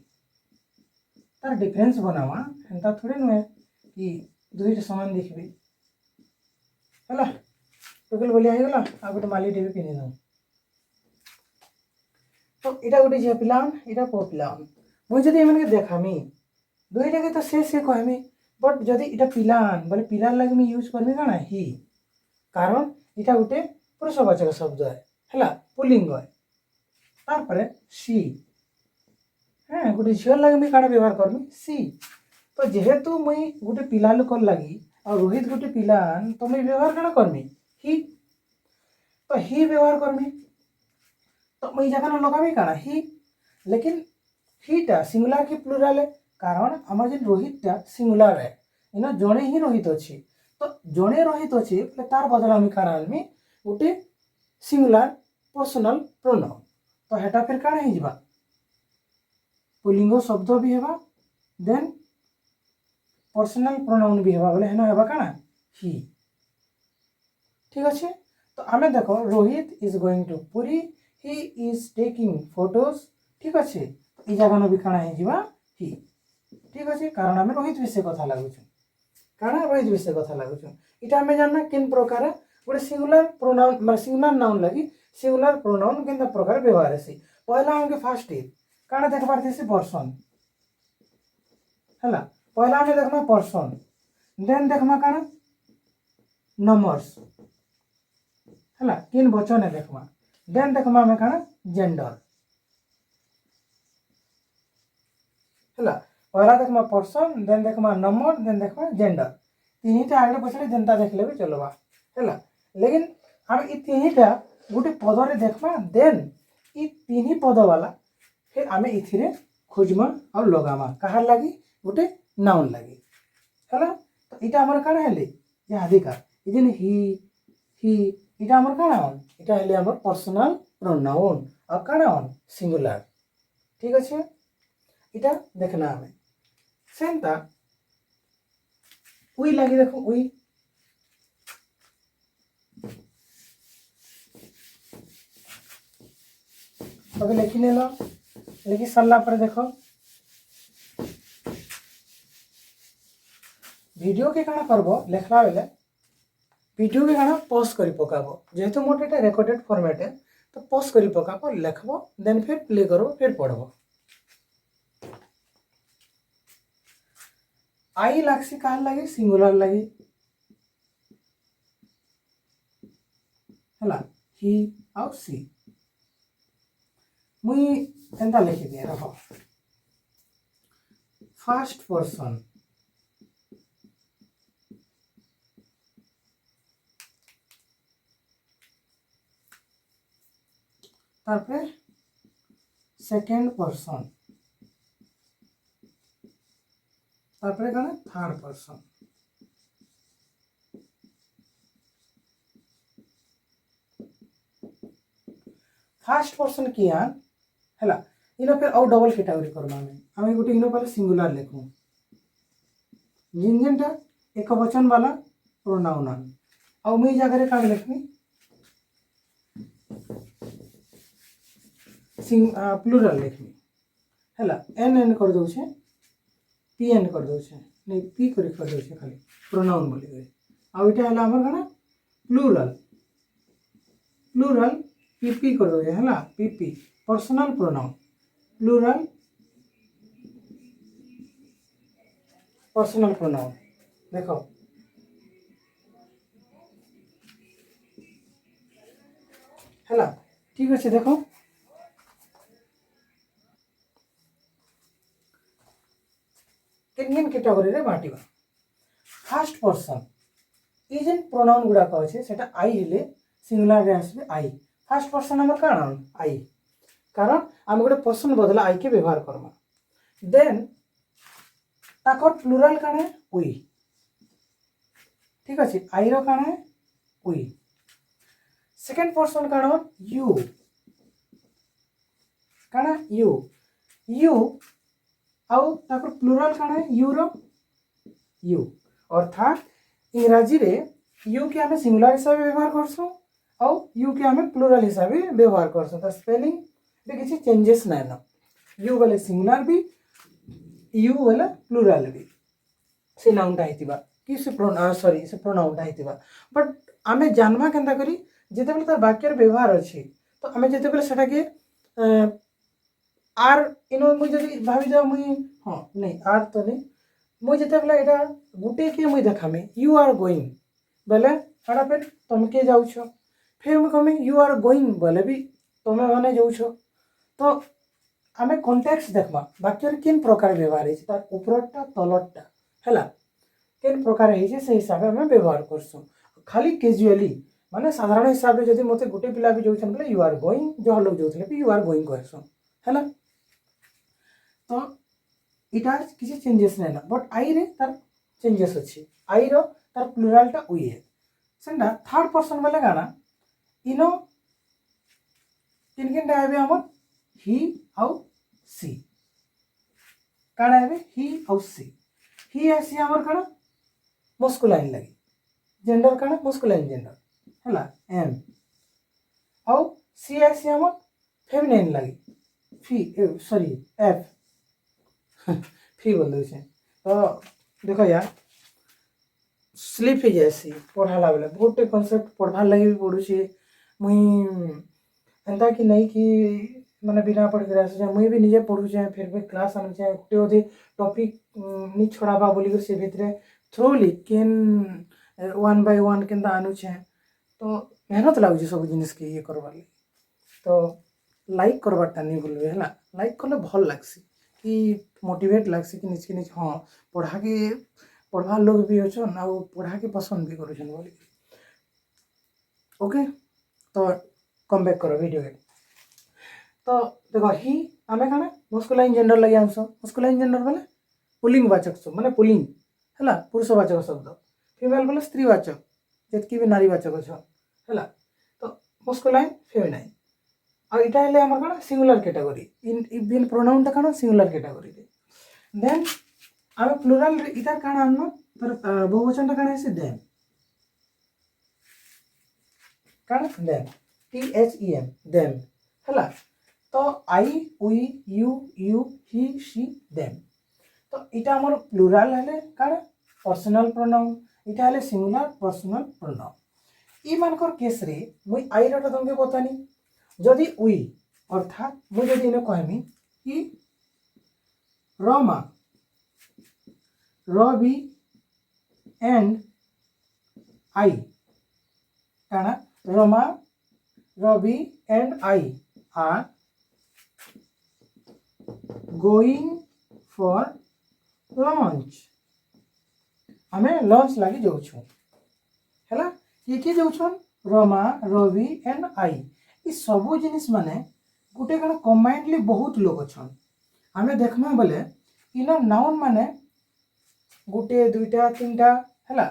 तार डिफरेंस बनावा हेंता थोड़े नुहे कि दुईटा समान देखबे हैला टोकल बोलिया हे गला आ गोटे माली टीवी पिनि दउ तो इटा गोटे झियो पिलान इटा पुओ पिलान मुई जदी एमन के देखामी दुईटा के तो से कहमी बट जदी इटा पिलान बोले पिलान लागि मी यूज करमी काना ही कारण इटा गोटे पुरुषवाचक शब्द है पुल्लिंग है तार परे सी हाँ गोटे झील लगे मुझे काना व्यवहार करमी सी तो जेहेतु मुई गोटे पिला लोक लगी और रोहित गोटे पिलान तो मुई व्यवहार काना करमी ही तो ही व्यवहार करमी तो मुई जगह लगामी काना ही लेकिन हीटा सिंगुलर की प्लुराल है कारण आम जो रोहितटा सिंगुलर है इना जड़े ही रोहित अच्छी तो जड़े रोहित अच्छी तार बदला आम काना आनमी गोटे सिंगुलर पर्सनल प्रोनाउन तो हेटा फिर काना ही जिबा पुल्लिंग शब्द भी हेबा देन पर्सनल प्रोनाउन भी हेबा बोले हेना हेबा काना ही ठीक अच्छे तो आमे देखो Rohit is going to Puri he is taking photos ठीक अच्छे ई जगह भी काना ही जिबा ही ठीक अच्छे कारण आमे रोहित विषय कथा लागुछु काना रोहित विषय कथा लागुछु इटा आमे जानना किन प्रकार गोटे सिंगुलर प्रोनाउन मतलब सिंगुलर नाउन लगी सिंगुलर प्रोनाउन केनता प्रकार व्यवहार है पहला हमके फर्स्ट है काना देखबार थी पर्सन है पहला हमें देखमा पर्सन देन देखमा काना नंबर्स है किन वचन है देखमा देन देखमा हमें काना जेंडर है पहला देखमा पर्सन देन देखमा नंबर देन देखमा जेंडर तीनटा आगे पछे जनता देखले भी चलवा है लेकिन हम ये तीनटा गोटे पदरे देखमा देन ये तीन पद वाला फिर आम इथिरे खोजमा और लगामा कहार लगी गोटे नाउन लगी है तो इटा आमर काना हेले या अधिकार इदिन ही इटा आमर काना ऑन इटा हेले आमर पर्सनल प्रोनाउन और काना ऑन सिंगुलर ठीक अच्छे इटा देखना हमें सेमता उई लगी देखो उई अभी लिखी नेल लिखि सारा पर देख वीडियो के काना करबो लेखला बेले वीडियो के काना पॉज करी पकाबो जेहेतु मोटे एटा रिकॉर्डेड फॉर्मेट है तो पॉज करी पकाबो लेखबो देन फिर प्ले करबो फिर पढ़बो आई लागसी काल लगे सिंगुलर लगे हला ही आउ सी मुई एंता लिखि दिए रखो फर्स्ट पर्सन तारपरे सेकेंड पर्सन तारपरे कने थर्ड पर्सन फर्स्ट पर्सन किया हला इनो फिर आउ डबल कैटेगरी करबा हमें गोटे इनो पर सिंगुलर लिखू जिन जिनटा एक वचन वाला प्रोनाउन आउ मुई जगह रे का लिखनी प्लूरल लिखनी हला एन एन कर दो छे पी एन कर दो छे नहीं पी कर दो छे खाली प्रोनाउन बोली गए आउ इटा हला हमर कना प्लूरल प्लूरल पीपी कर दो हला PP personal pronoun plural personal pronoun देखो हला ठीक अच्छे देखो केन कैटेगरी रे बांटिबा फर्स्ट पर्सन ई जेन प्रोनाउन गुडाक अच्छे सेटा आई हेले सिंगुलर रे आसबे आई फर्स्ट पर्सन हमर काना आई कारण आम गोटे पर्सन बदला आई के व्यवहार करमा देन ताकर प्लूरल काना वी ठीक अच्छे आई रो काना वी सेकेंड पर्सन काना यू काना यू यू आउ ताकर प्लूरल काना यू रो यू अर्थात इंग्राजी रे यू के हमें सिंगुलर हिसाब से व्यवहार करसु आउ यू के हमें प्लूरल हिसाब से व्यवहार करसु त स्पेलिंग रे किसी चेंजेस नै न यू वाले सिंगुलर भी यू वाला प्लूरल भी से नाउनटा हितिबा कि से सॉरी से प्रोनाउनटा हितिबा बट आमे जानवा केनता करी जेते बेले तार वाक्यर व्यवहार अछि तो आमे जेते बेले सेटा के आर इनो मुई जदी भाबी जा मुई हां नहीं आर तो नहीं मुई जेते बेले एटा गुटे के मुई देखामे यू आर गोइंग बेले हड़ा पे तुम के जाउ छो फिर मुई कमे यू आर गोइंग बेले भी तुमे माने जाउ छो तो आमे कॉन्टेक्स्ट देखबा वाक्यर किन प्रकार व्यवहार है तार ऊपरटा तलटा हैला किन प्रकार है से हिसाब में व्यवहार करसु खाली कैजुअली माने साधारण हिसाब रे जदी मते गुटे पिला भी जाउछन बोले यू आर गोइंग जो लोग जाउथले भी यू आर गोइंग कहसु हैला तो इटा किसी चेंजेस नै ना बट आई रे तार चेंजेस अछि आई रो तार प्लूरलटा वी है सेंडा थर्ड पर्सन वाला गाना इनो किन किन आबे हमर ही आउ सी काना आबे ही आउ सी ही आसी हमर काना मस्कुलाइन लगी जेंडर काना मस्कुलाइन जेंडर हला एम आउ सी आसी हमर फेमिनिन लगी फी सॉरी एफ फी बोल दे तो देखो यार स्लीप हो जाएसी पढ़ाला बेले बहुत कॉन्सेप्ट पढ़वार लगे भी पड़ुची मुई एंता कि नहीं कि मैंने बिना पढ़ के आस मुई भी निजे पढ़ुचे फिर भी क्लास आनुचे गोटे अधे टॉपिक नहीं छड़ाबा बोलिकर से भितर थ्रोली केन 1 by 1 केनता आनुचे तो मेहनत लगुचे सब जिनिस के ये करवार लगे तो लाइक करवाटा नहीं भूलबे है लाइक कले भल लगसी कि मोटिवेट लगसी कि निच निच हाँ पढ़ा के पढ़वार लोग भी अच्छन आ पढ़ा के पसंद भी करुछन बोली ओके तो कम बैक करो वीडियो के तो देखो ही आमे काना मस्कुलाइन जेंडर लगे आंसो मस्कुलाइन जेंडर बोले पुलिंग वाचक सब माने पुलिंग हैला पुरुषवाचक शब्द फीमेल बोले स्त्रीवाचक जेतकी भी नारीवाचक छ हैला तो मस्कुलाइन फेमिनाइन आ इटा हेले हमर काना सिंगुलर कैटेगरी इन बिन प्रोनाउन ता काना सिंगुलर कैटेगरी रे देन आमे प्लूरल रे इटा काना हमनो पर बहुवचन ता काना है देम काना देम THEM देम हैला तो I we you he she them तो इटा हमर प्लूरल हेले काना पर्सनल प्रोनाउन इटा हेले सिंगुलर पर्सनल प्रोनाउन। ई मानकर केस रे मुई आई रटा तुमके बतानी जदि उई अर्थात मुई जदि इने कहमी कि रमा रवि एंड आई काना Rama Ravi and I are going for lunch आमे लंच लगी जाऊँ है किए जाऊन रमा रवि एंड आई ये सबू जिनिस माने गोटे कण कंबाइंडली बहुत लोग अच्छन आमे देखमा बोले इन नाउन माने गोटे दुईटा तीनटा है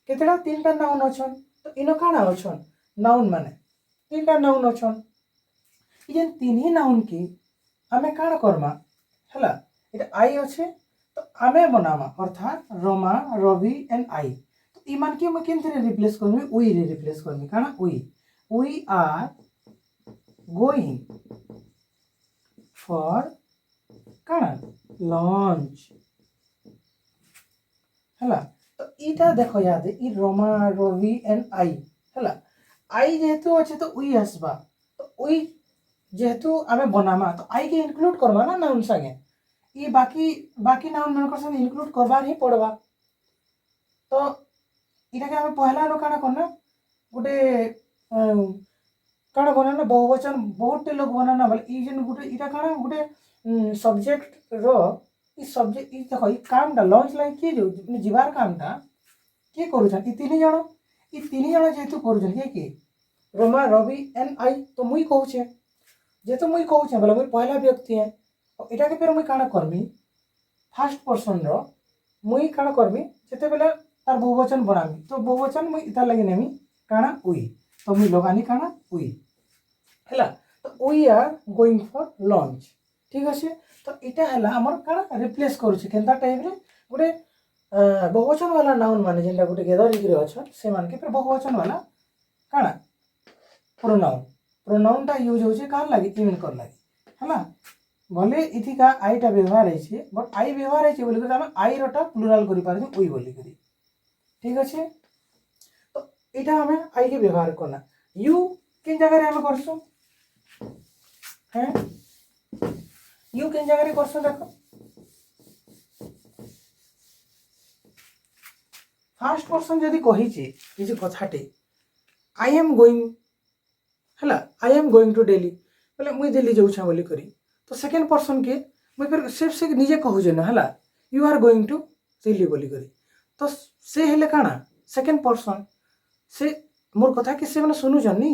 केतेटा तीनटा नाउन अच्छन तो इन काଣା अच्छन नाउन माने तीनटा नाउन अच्छन ये तीन ही नाउन की आमे काଣା करमा है ये आई अच्छे तो आमे बनामा अर्थात रमा रवि एंड आई तो इमान के मैं केनथे रिप्लेस करमी उई रे रिप्लेस करमी काଣା उई आर गोइंग फॉर काଣା लंच है तो इटा देखो याद है रमा रवि एंड आई है आई जेहेतु अच्छे तो उई आसबा तो उई जेहेतु आमे बनामा तो आई के इंक्लूड करवा ना नाउन संगे ये बाकी नाउन मन संगे इंक्लूड करबार ही पड़वा तो इटा के आमे पहला नो काना करना गोटे काना बनाना बहुवचन बहुत लोग बनाना बोले ई जन गोटे इटा काना गोटे सब्जेक्ट रो ई सब्जेक्ट ई देखो ई कामटा लंच लाइन किए जो जीवार कामटा किए करूछन ई तीन जण जेहेतु करूछन के रमा रवि एंड आई तो मुई कहूछे जेहेतु मुई कहूछे बोले मुई पहला व्यक्ति है इटा के फिर मुई काना करमी फर्स्ट पर्सन रो मुई काना करमी जेते बेले तार बहुवचन बनामी तो बहुवचन मुई इता लगी नेमी काना उई तो मुई लगानी काना उई हैला तो उई आर गोइंग फॉर लंच ठीक अच्छे तो इटा है आमर काना रिप्लेस करूछे केनता टाइप रे गोटे बहुवचन वाला नाउन माने जेनटा गोटे गेदर हिकरे अछन से मान के फिर बहुवचन वाला काना प्रोनाउन टा यूज होछे कान लागि इवन कर लागि हैला भले इथिका आईटा व्यवहार है बट आई व्यवहार है बोली हम आई रटा प्लुराल करि पारे उई बोली करी ठीक अच्छे तो इटा हमें आई के व्यवहार करना यू किन जगह रे हमें करसु हैं यू किन जगह रे करसु देखो फर्स्ट पर्सन जदि कहिछि कि जे कथाटे आई एम गोइंग हैला I am going to Delhi बोले मुई दिल्ली जाऊछा बोली करी तो सेकेंड पर्सन के मुई फिर सिर्फ से निजे कहूजे ना हैला you are going to Delhi बोली करी तो से हेले काना सेकेंड पर्सन से मोर कथा के से माने सुनुछन नी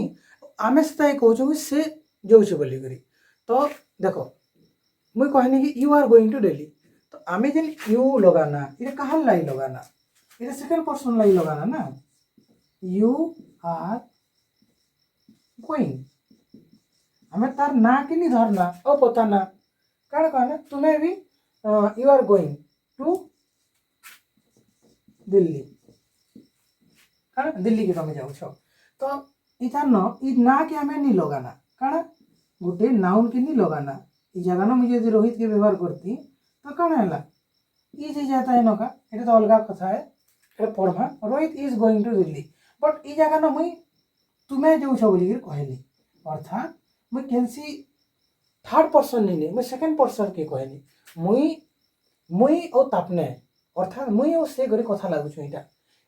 आमे से कहूछु से जाऊछे बोली करी तो देखो मुई कहनी कि you are going to Delhi तो आमे जेन यू लगाना ये कहां लाई लगाना ये सेकेंड पर्सन लाई लगाना ना यू आर गोइंग हमें तार ना कि नहीं धरना ओ पता ना काण कहना तुम्हें भी you are going to Delhi काण दिल्ली के तुम जाऊ तो इधर न ई ना के हमें नहीं लगाना काण गोटे नाउन के नहीं लगाना ई जगह ना मुझे यदि रोहित के व्यवहार करती तो काण है ई जे जाता है नका ये तो अलग कथा है पढ़मा Rohit is going to Delhi but ई जगह ना मुई तुम्हें जाऊछ बोली कहली अर्थात मुई कैंसी थर्ड पर्सन नहीं मुई सेकेंड पर्सन के कहनी मुई ओ तापने अर्थात मुई ओ से करी कथा लागुछ इटा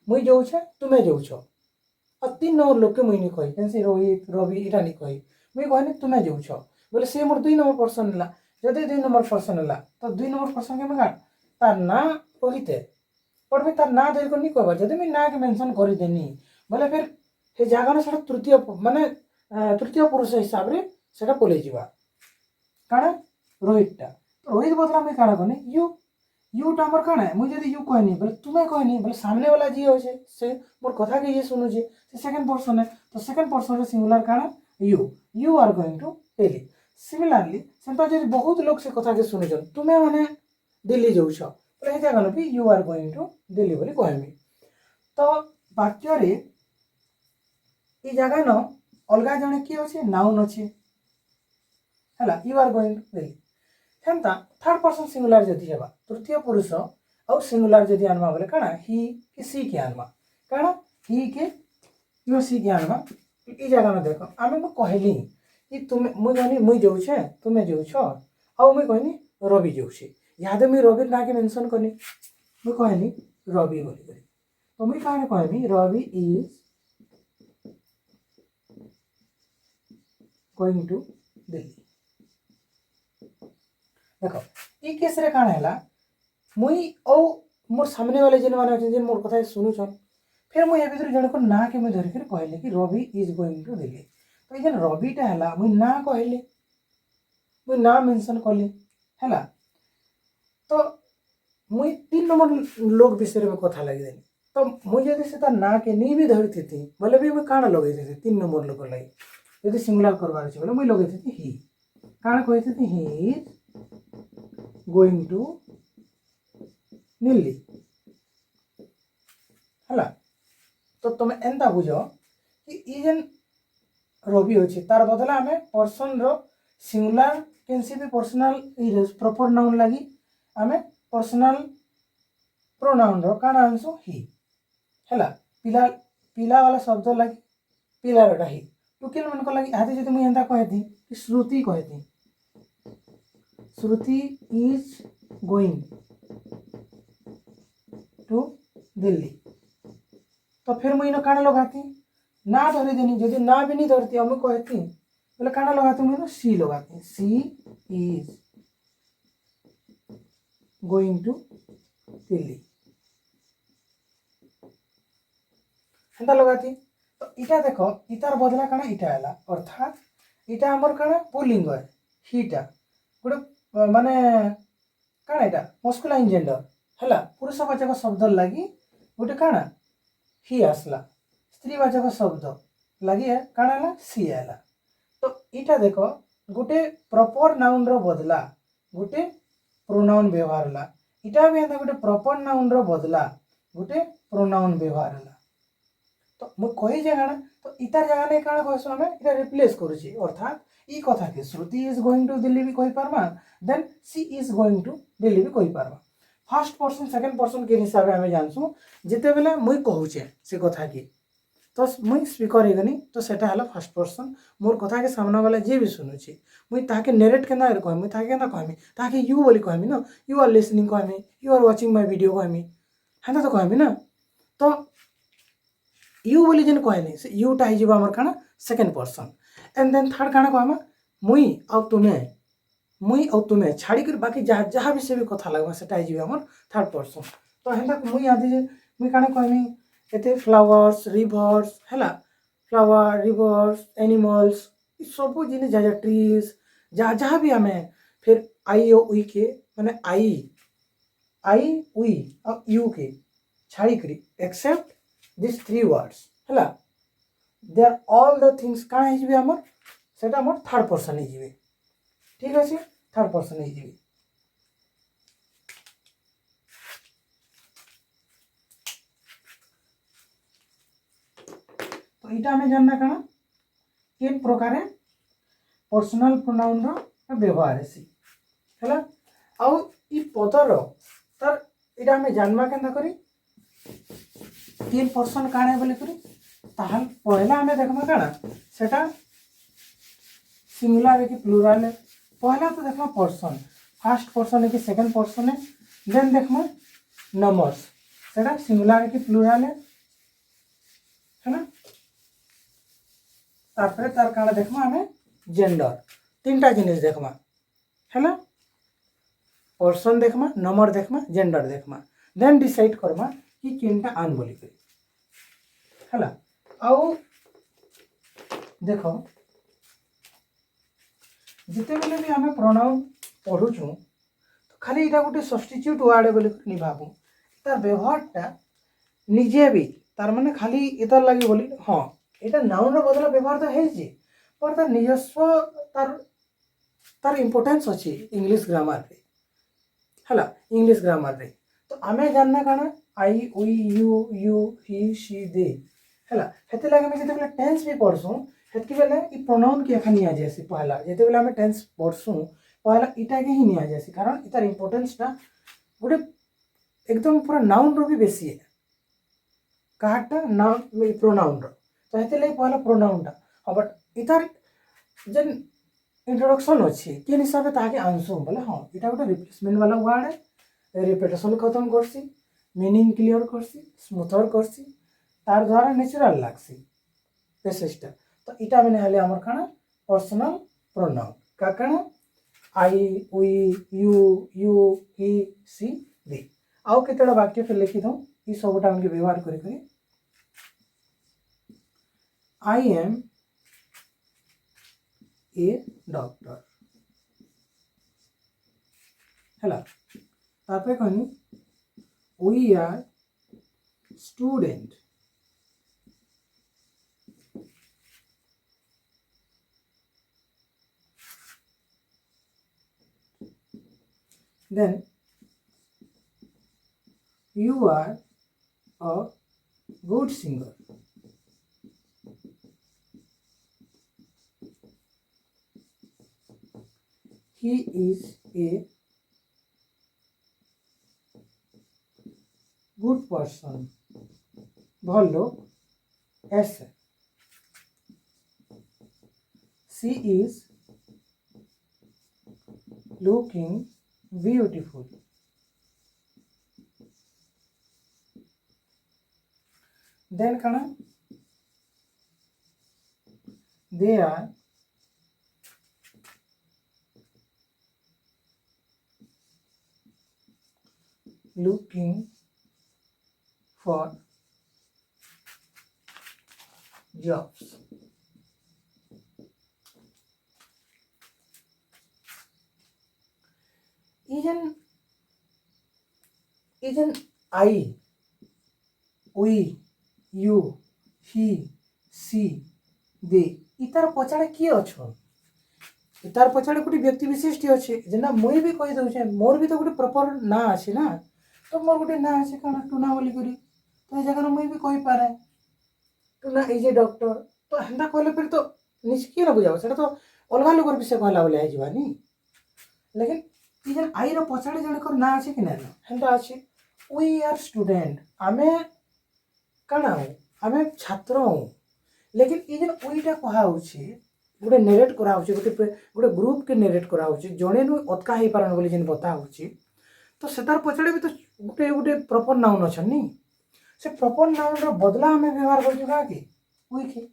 मुई जाऊछ तुम्हें जाऊछ और तीन नंबर लोग के मुई नहीं कही कैंसी रोहित रवि इटा नहीं कही मुई कहनी तुम्हें जाऊछ बोले से मोर 2 नंबर पर्सन है जदि 2 नंबर पर्सन है तो 2 नंबर पर्सन के मैं तार ना रोहित है बट मैं तार ना धरिक नहीं कहबा जदि मैं ना के मेंशन कर देनी बोले फिर हे जगह ना सेटा तृतीय माने तृतीय पुरुष हिसाब रे सेटा पले जीवा काना रोहित टा रोहित बदला मैं काना कहनी यू टा हमर काना मुझे जदि यू कहनी बोले तुम्हें कहनी बोले सामने वाला जी होछे से मोर कथा के ये सुनु जे से सेकंड पर्सन है तो सेकंड पर्सन रे सिंगुलर काना you are going to Delhi similarly सेंता जे बहुत लोग से कथा के सुनुछन तुम्हें माने दिल्ली जाउछ बोले हे जगह भी you are going to Delhi बोली कहमी तो वाक्य रे ई जगह न अलगा जने की अछि नाउन अछि हैला you are going to Delhi सेंता थर्ड पर्सन सिंगुलर जदि हेबा तृतीय पुरुष और सिंगुलर जदि आनमा बोले काना ही कि सी के आनमा काना ही के यो सी के आनमा ई जगह में देखो आमे मु कहली कि तुमे मु जानी मुई जाउछे तुमे जाउछ और मुई कहनी रवि जाउछे याद मुई रवि ना के मेंशन करनी मुई कहनी रवि बोली करी तो मुई काने कहनी Ravi is going to Delhi देखो ई केस रे काना हैला मुई ओ मोर सामने वाले जिन माने जिन मोर कथा सुनुछन फिर मुई ए भीतर जण को ना के मुई धरि के कहले कि Ravi is going to Delhi तो ई जन रविटा हैला मुई ना कहले मुई ना मेंशन करली हैला तो मुई 3 नंबर लोग विषय में कथा लगी देनी तो मुई जदि से ना के नहीं भी धरती थी बोले भी मुई काना लगे थे 3 नंबर लोग लगी यदि सिंगुलर करवार छै बोले मुई लगे थी ही काना कहते थी he is going to Delhi हैला तो तुम एंता बुझ कि ई जेन रवि होछि तार बदला हमें पर्सन रो सिंगुलर कैंसी भी पर्सनल प्रॉपर नाउन लगी हमें पर्सनल प्रोनाउन रो काना आंसो ही हैला पिला पिला वाला शब्द लगी पिला रोटा ही टुकिल मन को लगी आदि जति मुई एंता कहती कि श्रुति कहती श्रुति इज गोइंग टू दिल्ली तो फिर मुई न काना लगाती ना धरी देनी जदि ना भी नहीं धरती हम कहती बोले काना लगाती मुई न सी लगाती सी इज गोइंग टू दिल्ली हेंता लगाती तो इटा देखो इतार बदला काना इटा हैला अर्थात इटा हमर काना पुल्लिंग है हीटा गोटे माने काना इटा मस्कुलाइन जेंडर हैला पुरुषवाचक शब्द लगी गोटे काना ही आसला स्त्रीवाचक शब्द लगी काना हैला सी हैला तो इटा देखो गोटे प्रॉपर नाउन रो बदला गोटे प्रोनाउन व्यवहार होला इटा भी एंता गोटे प्रॉपर नाउन रो बदला गोटे प्रोनाउन व्यवहार होला तो मु कही जे काना तो इतार जगह ने काना कहसु हमें इटा रिप्लेस करूची अर्थात ई कथा के Shruti is going to Delhi भी कहि पारमा then she is going to Delhi भी कहि पारमा फर्स्ट पर्सन सेकंड पर्सन के हिसाब रे हमें जानसु जेते बेले मुई कहूचे से कथा की तो मुई स्पीकर हेगनी तो सेटा हला फर्स्ट पर्सन मोर कथा के सामना वाला जे भी सुनुची मुई ताके नरेट केना रे कहमी ताके केना कहमी ताके यू बोली कहमी न यू आर लिसनिंग कहमी you are watching my video कहमी हेता तो कहमी ना तो यू बोली जेन कहनी से यू टा हिजिबा हमर काना second person and then third काना कहमा मुई और तुमे छाड़ी कर बाकी जहाँ जहाँ भी से भी कथा लगवा सेटा हिजिबा हमर थर्ड पर्सन तो हेंता मुई आदि जे मुई काना कहमी एते फ्लावर्स रिवर्स हैला फ्लावर रिवर्स एनिमल्स सब जिन जहाँ ट्रीज जहाँ जहाँ भी हमें फिर आई ओ उई के माने आई उई और यू के छाड़ी करी एक्सेप्ट दिस 3 words हैला they are all the things का हिजिबे हमर सेटा हमर थर्ड पर्सन हिजिबे ठीक अछि थर्ड पर्सन हिजिबे तो इटा हमें जानना काना केन प्रकारे पर्सनल प्रोनाउन रो व्यवहार हेसी हैला आउ ई पदर तर इटा हमें जानवा केनता करी तीन पर्सन काणे बोली करी ताहल पहला हमें देखमा काना सेटा सिंगुलर है कि प्लूरल है पहला तो देखमा पर्सन फर्स्ट पर्सन है कि सेकंड पर्सन है देन देखमा नंबर्स सेटा सिंगुलर है कि प्लूरल है ना तारपरे तार काना देखमा हमें जेंडर तीनटा जिनिस देखमा है ना पर्सन देखमा नंबर देखमा जेंडर देखमा देन डिसाइड करमा कि केनटा आन बोली करी हैला आउ देखो जिते बेले भी हमें प्रोनाउन पढ़ुचु तो खाली इटा गोटे सब्स्टिट्यूट वर्ड बोली नहीं भाबू तार व्यवहारटा निजे भी तार माने खाली इतार लगी बोली हाँ एटा नाउन रो बदला व्यवहार तो है जे पर तार निजस्व तार इंपोर्टेंस अछि इंग्लिश ग्रामर रे हैला इंग्लिश ग्रामर रे तो आमे जानना काना आई उई यू ही शी दे हैला हेते लागे में जेते टेंस भी पढ़सु हेतकी बेले ई प्रोनाउन के एखन निया जेसी पहला जेते बेले हम टेंस पढ़सु पहला इटा के ही निया जेसी कारण इतार इंपोर्टेंस टा गोटे एकदम पूरा नाउन रो भी बेसी है काटा नाउन प्रोनाउन रो तो हेते ले पहला प्रोनाउन टा हाँ बट इतार जन इंट्रोडक्शन अच्छी किन हिसाब से ताके आंसू बोले हाँ इटा गोटे रिप्लेसमेंट वाला वर्ड है रिपीटेशन खत्म करसी मीनिंग क्लियर करसी स्मूथर करसी तार द्वारा नेचुरल लागसी पेसेस्टा तो इटा मैंने हेले हमर काना पर्सनल प्रोनाउन का काना I we you he she दे आउ केतेटा वाक्य फिर लिखि दो ई सबटा हमके व्यवहार करी आई एम ए डॉक्टर हैला तापे कहनी we are student then you are a good singer he is a good person भलो ऐसे she is looking beautiful then kana they are looking for jobs even I we you he she they इतार पछाड़े किए अछन इतार पछाड़े गोटे व्यक्ति विशिष्ट अच्छे जेना मुई भी कही दउछे मोर भी तो गोटे प्रॉपर ना अछि ना तो मोर गोटे ना अछि काना टुना बोली करी तो ए जगह मुई भी कहि पारे टुना इज ए डॉक्टर तो हेंदा कहले फिर तो निश्चित ना बुझाओ सेटा तो अलगा लोगर विषय कहला बोले आइ जीवानी लेकिन ई जन आई रो पछाड़े जण कर ना अछि कि ना हेंदा अछि वी आर स्टूडेंट आमे काना आमे छात्र हूँ लेकिन ये जन ओइटा कहा होछि गोटे नेरेट करा होछि गोटे ग्रुप के नेरेट करा होछि जणे नु अतका हे पारन बोली जन बता होछि तो सेतार पछाड़े भी तो गोटे गोटे प्रॉपर नाउन अछन नी से प्रॉपर नाउन रो बदला हमें व्यवहार करछु का कि वी के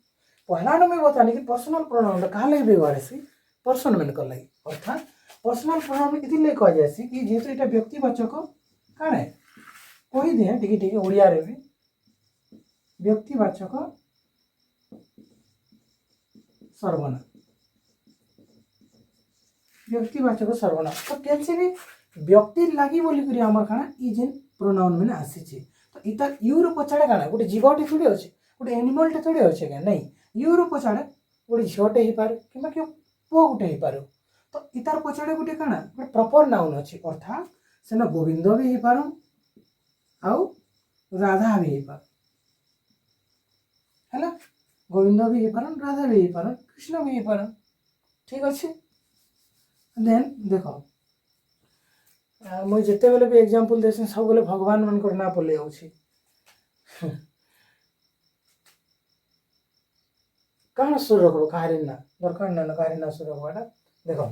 पहला न में बतानी कि पर्सनल प्रोनाउन का ले व्यवहार है पर्सन में कर लागि अर्थात पर्सनल प्रोनाउन इति ले कह जायसी कि जेतु एटा व्यक्तिवाचक काने कहि दे ठीक ठीक ओडिया रे भी व्यक्तिवाचक सर्वनाम व्यक्तिवाचक सर्वनाम तो कैसे भी व्यक्ति लागि बोली करी हमर खाना ई जेन प्रोनाउन में आसी छी तो इता यू रो पछाड़े काना गोटे जीवटे थोड़ी अछि गोटे एनिमल टे थोड़ी अछि के नहीं यू रो पछाड़े गोटे झोटे ही पारे किबा के पो गोटे ही पारो तो इतार पछाड़े गोटे काना गोटे प्रॉपर नाउन अछि अर्थात सेना गोविंद भी ही पारो आउ राधा भी ही पारो हैला गोविंद भी ही पारन राधा भी ही पारन कृष्ण भी ही पारन ठीक अच्छे देन देखो मुझे जिते बेले भी एग्जांपल देसे सब बेले भगवान मन को ना पले होछि कहां सुर रखबो काहरे ना दरकार ना काहरे ना सुर रखबाटा देखो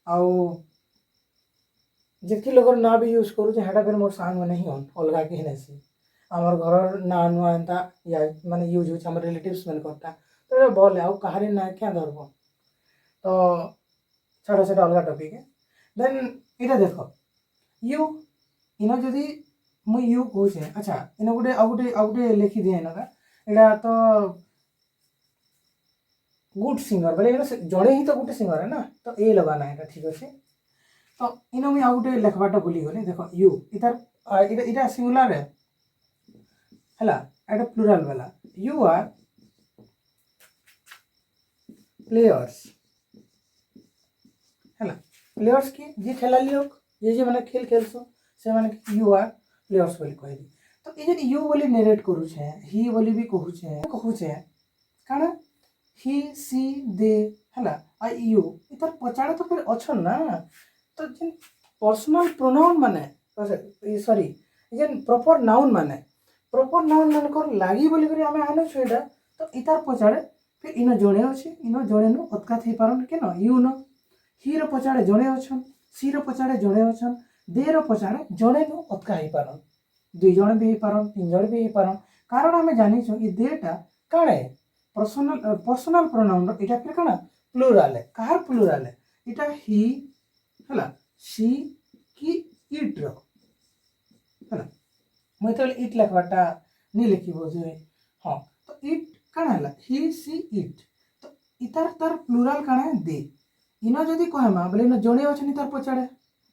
आउ जेति लोगर ना भी यूज करू जे हेडा फेर मोर सांग में नहीं होन अलगा के नेसी आमर घर ना नुआ एंता या माने यूज होछ हमर रिलेटिव्स मन करता तो बोले आउ काहरे ना क्या धरबो तो छोटा छोटा अलग टॉपिक है देन इटा देखो यू इना जदी मु यू कहूछे अच्छा इना गोटे आउटे लिखि दिए इना एटा तो गुड सिंगर बोले जड़े ही तो गोटे सिंगर है ना तो ए लगाना है ठीक अच्छे तो इना मुझे आउटे लिखवाटा भूली गली देखो यू इधर इटा सिंगुलर है हला एटा प्लुरल वाला यू आर प्लेयर्स हला प्लेयर्स की जे खेलाली लोग ये जे माने खेल खेलसो से माने यू आर प्लेयर्स बोली कहली तो ए जे यू बोली नेरेट करू छे ही बोली भी कहू छे काना ही सी दे हला आ यू इतर पचाड़े तो फिर अछन ना तो जिन पर्सनल प्रोनाउन माने सॉरी जेन प्रॉपर नाउन माने कर लागी बोली करी आमे आनो छेडा तो इतार पछाड़े फिर इनो जोड़े अछि इनो जोड़े नु उत्कात हे पारन केनो यू नो ही रो पछाड़े जोड़े अछन सी रो पछाड़े जोड़े अछन दे रो पछाड़े जोड़े नु उत्का हे पारन दुई जण भी हे पारन तीन जण भी हे पारन कारण आमे जानि छु कि देटा काणे पर्सनल प्रोनाउन रो इटा फिर काना प्लुराल है कार प्लुराल है इटा ही हला सी की इट रो हला मैं तो इट लिखवाटा नहीं लिखिबो जे हां तो इट काना हला ही सी इट तो इतार तार प्लुराल काना है दे इनो जदी कहमा बोले न जणे अछनी तार पछाड़े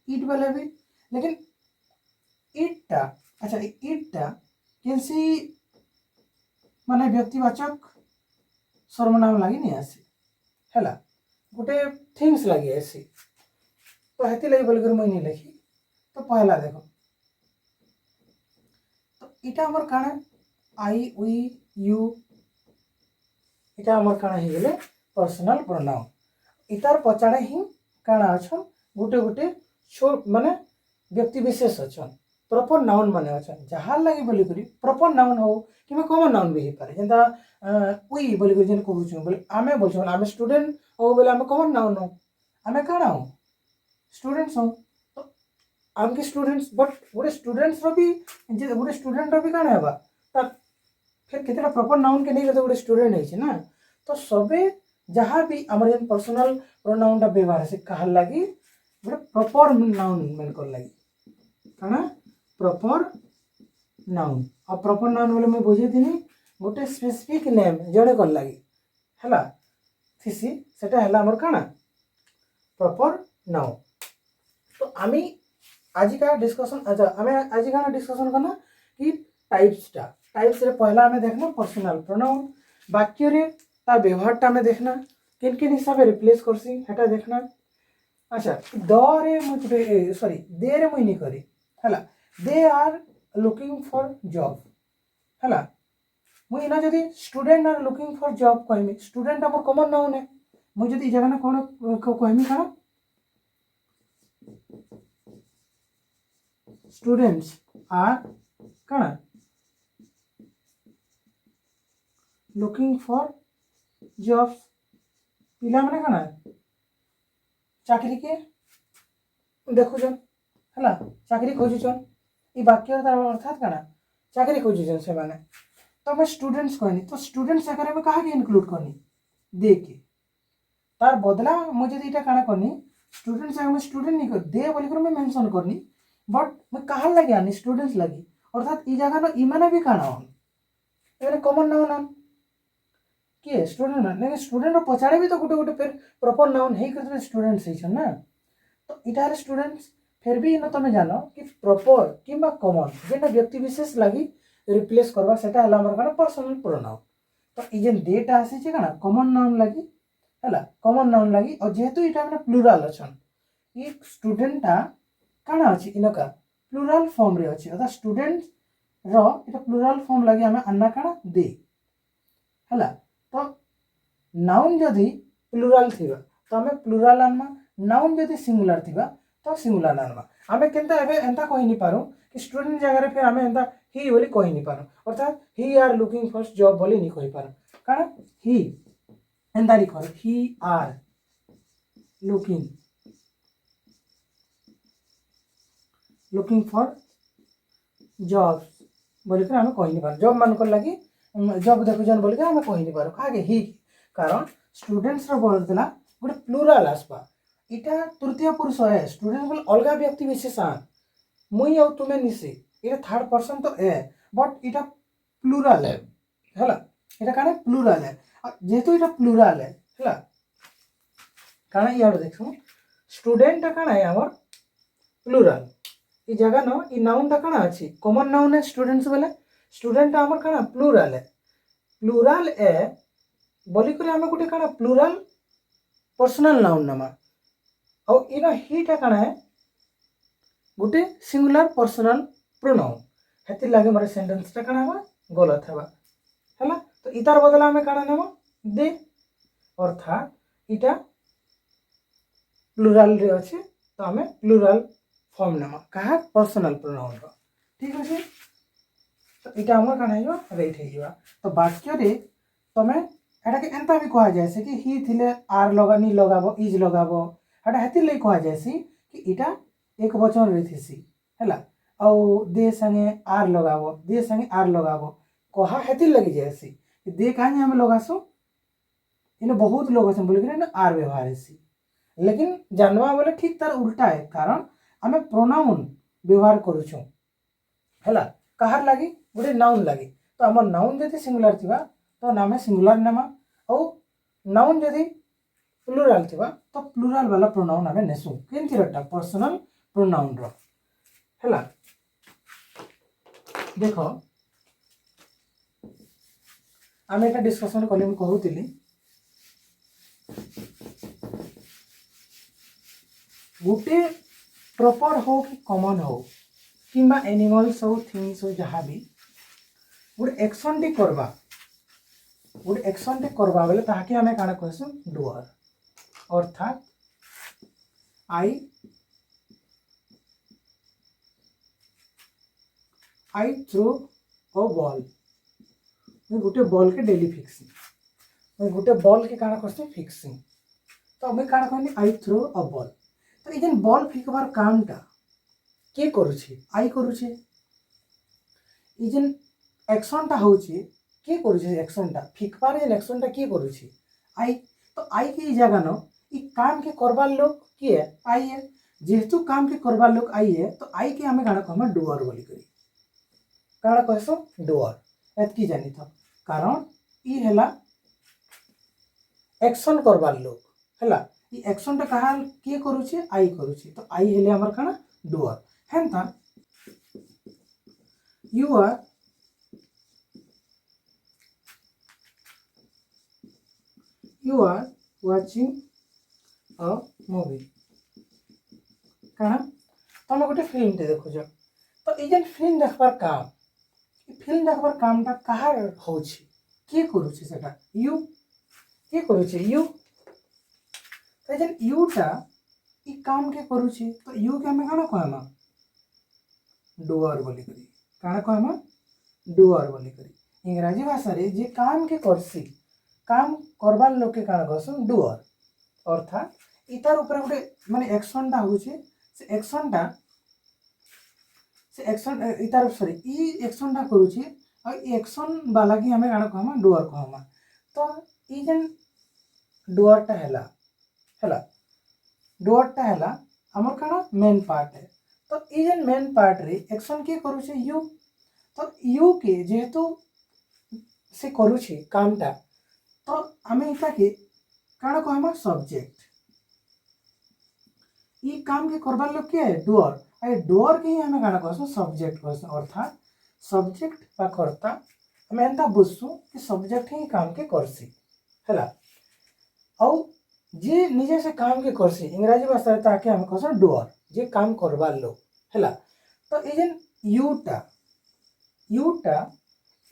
इट वाले भी लेकिन इटटा अच्छा इटटा केनसी माने व्यक्तिवाचक सर्वनाम लागि नहीं आसी हला गोटे थिंग्स लागि आसी तो हेती लागि बोल कर मैं नहीं लिखी तो पहला देखो तो इटा हमर काना आई वी यू इटा हमर काना हे गेले पर्सनल प्रोनाउन इतार पछाड़े ही काना अछन गोटे गोटे छोट माने व्यक्ति विशेष अछन प्रॉपर नाउन माने अछन जहार लागि बोली करी प्रॉपर नाउन हो किबा कॉमन नाउन भी हे पारे जेंता वी बोली करी जेन कहू छु बोले आमे बोल छु आमे स्टूडेंट हो बोले आमे कॉमन नाउन हो आमे काना हो स्टूडेंट्स हो तो आमके स्टूडेंट्स बट गोटे स्टूडेंट्स रो भी जे गोटे स्टूडेंट रो भी काना हेबा त फिर केतेटा प्रॉपर नाउन के नहीं गोटे स्टूडेंट है ना तो सबे जहाँ भी हमर पर्सनल प्रोनाउन टा व्यवहार से कहल लागि गोटे प्रॉपर नाउन मेन कर लागि काना प्रॉपर नाउन और प्रॉपर नाउन बोले मैं बुझे दिनी गोटे स्पेसिफिक नेम जणे कर लागि हला थिसी सेटा हला हमर काना प्रॉपर नाउन तो आमी आज का डिस्कशन अच्छा हमें आज का डिस्कशन करना कि टाइप्स रे पहला हमें देखना पर्सनल प्रोनाउन वाक्य रे ता व्यवहार ता हमें देखना किन किन हिसाब से रिप्लेस करसी हेटा देखना अच्छा द रे मुझे सॉरी दे रे मुई नहीं करी हला they are looking for job हला मुई ना जदी student are looking for job कहमी स्टूडेंट हमर कॉमन नाउन है मुई जदी जगह ना कोन कहमी काना स्टूडेंट्स आर काना लुकिंग फॉर जॉब्स पिला माने काना चाकरी के देखुछन हला चाकरी खोजुछन ई वाक्य तार अर्थात काना चाकरी खोजुछन से माने तो मैं स्टूडेंट्स कहनी तो स्टूडेंट्स आकार में कहा के इंक्लूड करनी दे के तार बदला मुझे इटा काना करनी स्टूडेंट्स आगे मैं स्टूडेंट नहीं कर दे बोली कर मैं मेंशन करनी बट मैं कहा लगे आनी स्टूडेंट्स लगी अर्थात ई जगह न इमाने भी काना हन एने कॉमन नाउन हन के स्टूडेंट ना लेकिन स्टूडेंट रो पछाड़े भी तो गोटे गोटे फिर प्रॉपर नाउन हे कर स्टूडेंट्स हे छन ना तो इटार स्टूडेंट्स फिर भी न तमे जानो कि प्रॉपर किबा कॉमन जेना व्यक्ति विशेष लगी रिप्लेस करबा सेटा हला हमर काना पर्सनल प्रोनाउन तो ई जेन डेटा आसी छै काना कॉमन नाउन लगी हला कॉमन नाउन लगी और जेहेतु इटा माने प्लुराल अछन ई स्टूडेंटा काना अछि इनका प्लुराल फॉर्म रे अछि अर्थात स्टूडेंट्स रो इटा प्लुराल फॉर्म लगी हमें अन्ना काना दे हला तो नाउन जदी प्लुराल थिबा तो हमें प्लुराल आनमा नाउन जदी सिंगुलर थिबा तो सिंगुलर आनमा हमें केनता एबे एंता कहि नि पारो कि स्टूडेंट जगह रे फिर हमें एंता ही बोली कहि नि पारो अर्थात ही आर लुकिंग फॉर जॉब बोली नि कहि पारो काना ही एंता लिखो ही आर लुकिंग फॉर जॉब्स बोली कर हमें कहि नि पारो जॉब मान कर लगी जॉब देखु जन बोली कर हमें कहि नि पारो कागे ही कारण स्टूडेंट्स रो बोलतला गोटे प्लुराल आसबा इटा तृतीय पुरुष है स्टूडेंट बोल अलगा व्यक्ति विशेषण मुई और तुमे निसे इटा थर्ड पर्सन तो है बट इटा प्लुराल है हला इटा काने प्लुराल है जेहेतु इटा प्लुराल है हला काना यार देखो स्टूडेंट काना है हमर प्लुराल ई जगह न ई नाउन ता काना अछि कॉमन नाउन है स्टूडेंट्स बोले स्टूडेंट हमर काना प्लुराल है बोली करे हम गोटे काना प्लुराल पर्सनल नाउन नमा और इना हीटा काना है गोटे सिंगुलर पर्सनल प्रोनाउन हेति लागे मारे सेंटेंस ता काना हवा गलत हवा हला तो इतार बदला में काना नेमा दे अर्थात इटा प्लुराल रे अछि तो हमें प्लुराल फॉर्म नामा कहा पर्सनल प्रोनाउन रो ठीक अच्छे तो इटा हमर काना हियो राइट हे जिवा तो वाक्य रे तमे एटा के एंता भी कहा जायसे कि ही थिले आर लगानी लगाबो इज लगाबो एटा हेति ले कहा जायसी कि इटा एक वचन रे थिसी हैला औ दे संगे आर लगाबो कहा हेति लगी जायसी दे काहे हम लगासो इने बहुत लोग अछन बोले कि आर व्यवहार हेसी लेकिन जानवा बोले ठीक तार उल्टा है कारण आमे प्रोनाउन व्यवहार करूछु हैला कहार लागि गोटे नाउन लागि तो हमर नाउन जदि सिंगुलर थिबा तो नामे सिंगुलर नेमा औ नाउन जदि प्लुराल थिबा तो प्लुराल वाला प्रोनाउन आमे नेसु केनथि रटा पर्सनल प्रोनाउन रो हैला देखो आमे एटा डिस्कशन कले म कहूतिली गोटे प्रॉपर हो कि कॉमन हो किंबा एनिमल्स हो थिंग्स हो जहाँ भी गोटे एक्शन टी करबा बेले ताहाके हमें काना कहसु डुअर अर्थात आई थ्रो अ बॉल मैं गोटे बॉल के डेली फिक्सिंग मैं गोटे बॉल के काना करसे फिक्सिंग तो मैं काना कहनी आई थ्रो अ बॉल तो इजन बॉल फिकबार कामटा के करूछे आई करूछे इजन एक्शनटा होचे के करूछे एक्शनटा फिकबार एन एक्शनटा के करूछे आई तो आई के जगह न ई काम के करबार लोग के आई है जेहेतु काम के करबार लोग आई है तो आई के हमें काना कहमा डुअर बोली करी काना कहसो डुअर एतकी जानी था कारण ई हैला एक्शन करबार लोग हैला ई एक्शनटा कहा के करूछे आई करूछे तो आई हेले हमर काना doer हेंता you are watching a movie कहा तुम गोटे फिल्म टे देखुछ तो ये जन फिल्म देखबार काम फिल्म देखबार कामटा कहा होछि के करूछि सेटा यू के करूछि यू तो जन यूटा ई काम के करूछि तो यू के हमें काना कहमा डुअर बोली करी काना कहमा डुअर बोली करी इंग्राजी भाषा रे जे काम के करसी काम करबार लोग के काना कहसन डुअर अर्थात इतार ऊपर गोटे माने एक्शनटा होचे से एक्शन इतार सॉरी ई एक्शनटा करूची आ ई एक्शन वाला की हमें काना कहमा डुअर कहमा तो ई जन डुअरटा हैला डुअरटा हैला हमर काना मेन पार्ट है तो ई जन मेन पार्ट रे एक्शन के करूचे यू तो यू के जेहेतु से करूचे कामटा तो आमे इता के काना कहमा सब्जेक्ट ई काम के करबार लोग के है डुअर आ डुअर के ही हमें काना कहसु सब्जेक्ट कहसु अर्थात सब्जेक्ट बा कर्ता हमें एंता बुझसु कि सब्जेक्ट ही काम के करसी हैला औ जे निजे से काम के करसी इंग्राजी भाषा रे ताके हम कहसु डुअर जे काम करबार लोग हैला तो ई जन यूटा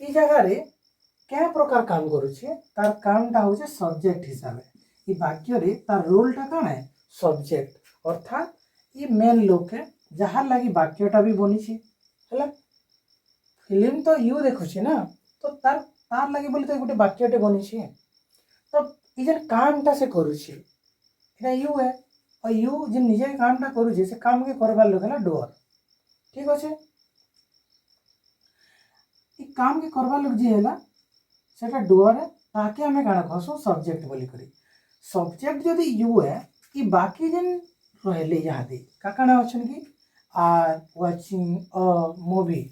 ई जगह रे क्या प्रकार काम करूछे तार कामटा होचे सब्जेक्ट हिसाबे ई वाक्य रे तार रोलटा काना है सब्जेक्ट अर्थात ई मेन लोग के जहार लागि वाक्यटा भी बनिछे हैला फिल्म तो यू देखुछे ना तो तार लागि बोली तो गोटे वाक्यटे बनिछे तो ई जन कामटा से करूछे एटा यू है और यू जे निजे कामटा करूछे से काम के करबार लोग हैला डुअर ठीक अछि ई काम के करबार लोग जे हैला सेटा डुअर है ताके हमें काना कहसु सब्जेक्ट बोली करी सब्जेक्ट जदि यू है ई बाकी जन रहले यहाँ दे का काना अछन की आर वाचिंग अ मूवी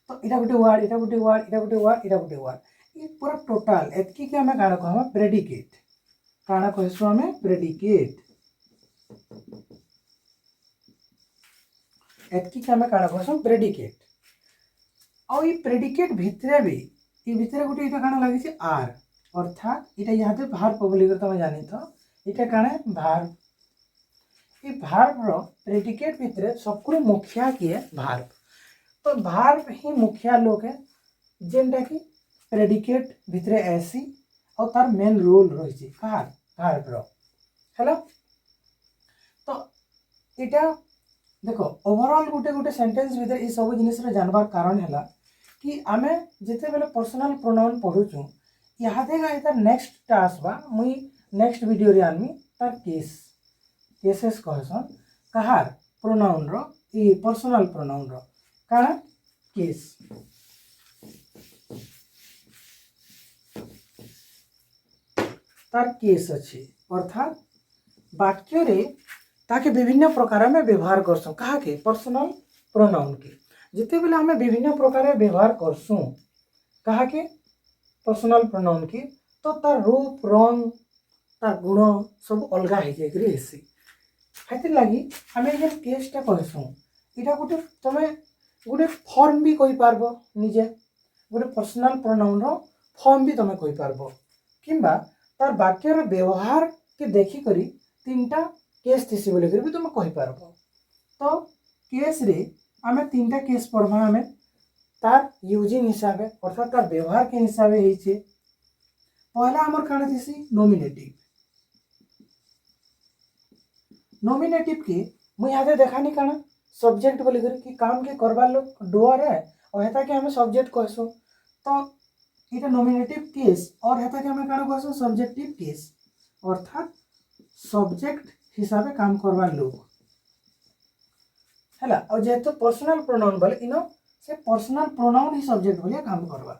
तो इटा गोटे वर्ड इटा गोटे वर्ड इटा गोटे वर्ड इटा गोटे वर्ड ई पूरा टोटल एतकी के हमें काना कहमा प्रेडिकेट काना कहसु हमें प्रेडिकेट एतकी के हमें काना कहसु प्रेडिकेट और ई प्रेडिकेट भितरे भी ई भितरे गोटे इटा काना लागि छे आर अर्थात इटा यहाँ पे भार पब्लिक तमे जानि तो इटा काना भार ई भार्ब रो प्रेडिकेट भितरे सबकुरो मुखिया किए भार्ब तो भार्ब ही मुखिया लोग है जेनटा कि प्रेडिकेट भितरे ऐसी और तार मेन रोल रही छे भार्ब रो हैला तो इटा देखो ओवरऑल गोटे गोटे सेंटेंस भीतर ये सब जिनिस जानबार कारण है कि आमे जिते बेले पर्सनल प्रोनाउन पढ़ुचु इहादे इधर नेक्स्ट टा आसबा मुई नेक्स्ट वीडियो रे आनमी तार केसेस कहसन कहार प्रोनाउन रो ई पर्सनल प्रोनाउन रो काना केस तार केस अच्छी अर्थात वाक्य रे ताके विभिन्न प्रकार में व्यवहार करसुँ कहा के पर्सनल प्रोनाउन के जिते बेले हमें विभिन्न प्रकार व्यवहार करसुँ कहा के पर्सनल प्रोनाउन के तो तार रूप रंग तार गुण सब अलग हो जाए लगी आम ये केसटा कहसुँ यहाँ गोटे तुम गोटे फॉर्म भी कही पारबो निजे गोटे पर्सनल प्रोनाउन रो फॉर्म भी तुम कही पारबो किंबा तार वाक्यर व्यवहार के देखिकरी तीनटा केस थी बोल भी तुम कही पारबो। तो केस रे आमे तीनटा केस पढ़वा आमे तार यूजिंग हिसाब अर्थात तार व्यवहार के हिसाब से पहला आमर काना थी नॉमिनेटिव नॉमिनेटिव के मुई यहाँ देखानी काना सब्जेक्ट बोली कि काम के करवार लोग डुअर है और हेता के हमें सब्जेक्ट कहसु तो ये नॉमिनेटिव केस और हेता के हमें काना कहसु सब्जेक्टिव केस अर्थात सब्जेक्ट हिसाब से काम करवार लोग है और जेहेतु पर्सनल प्रोनाउन बोले इन से पर्सनल प्रोनाउन ही सब्जेक्ट बोलिए काम करवा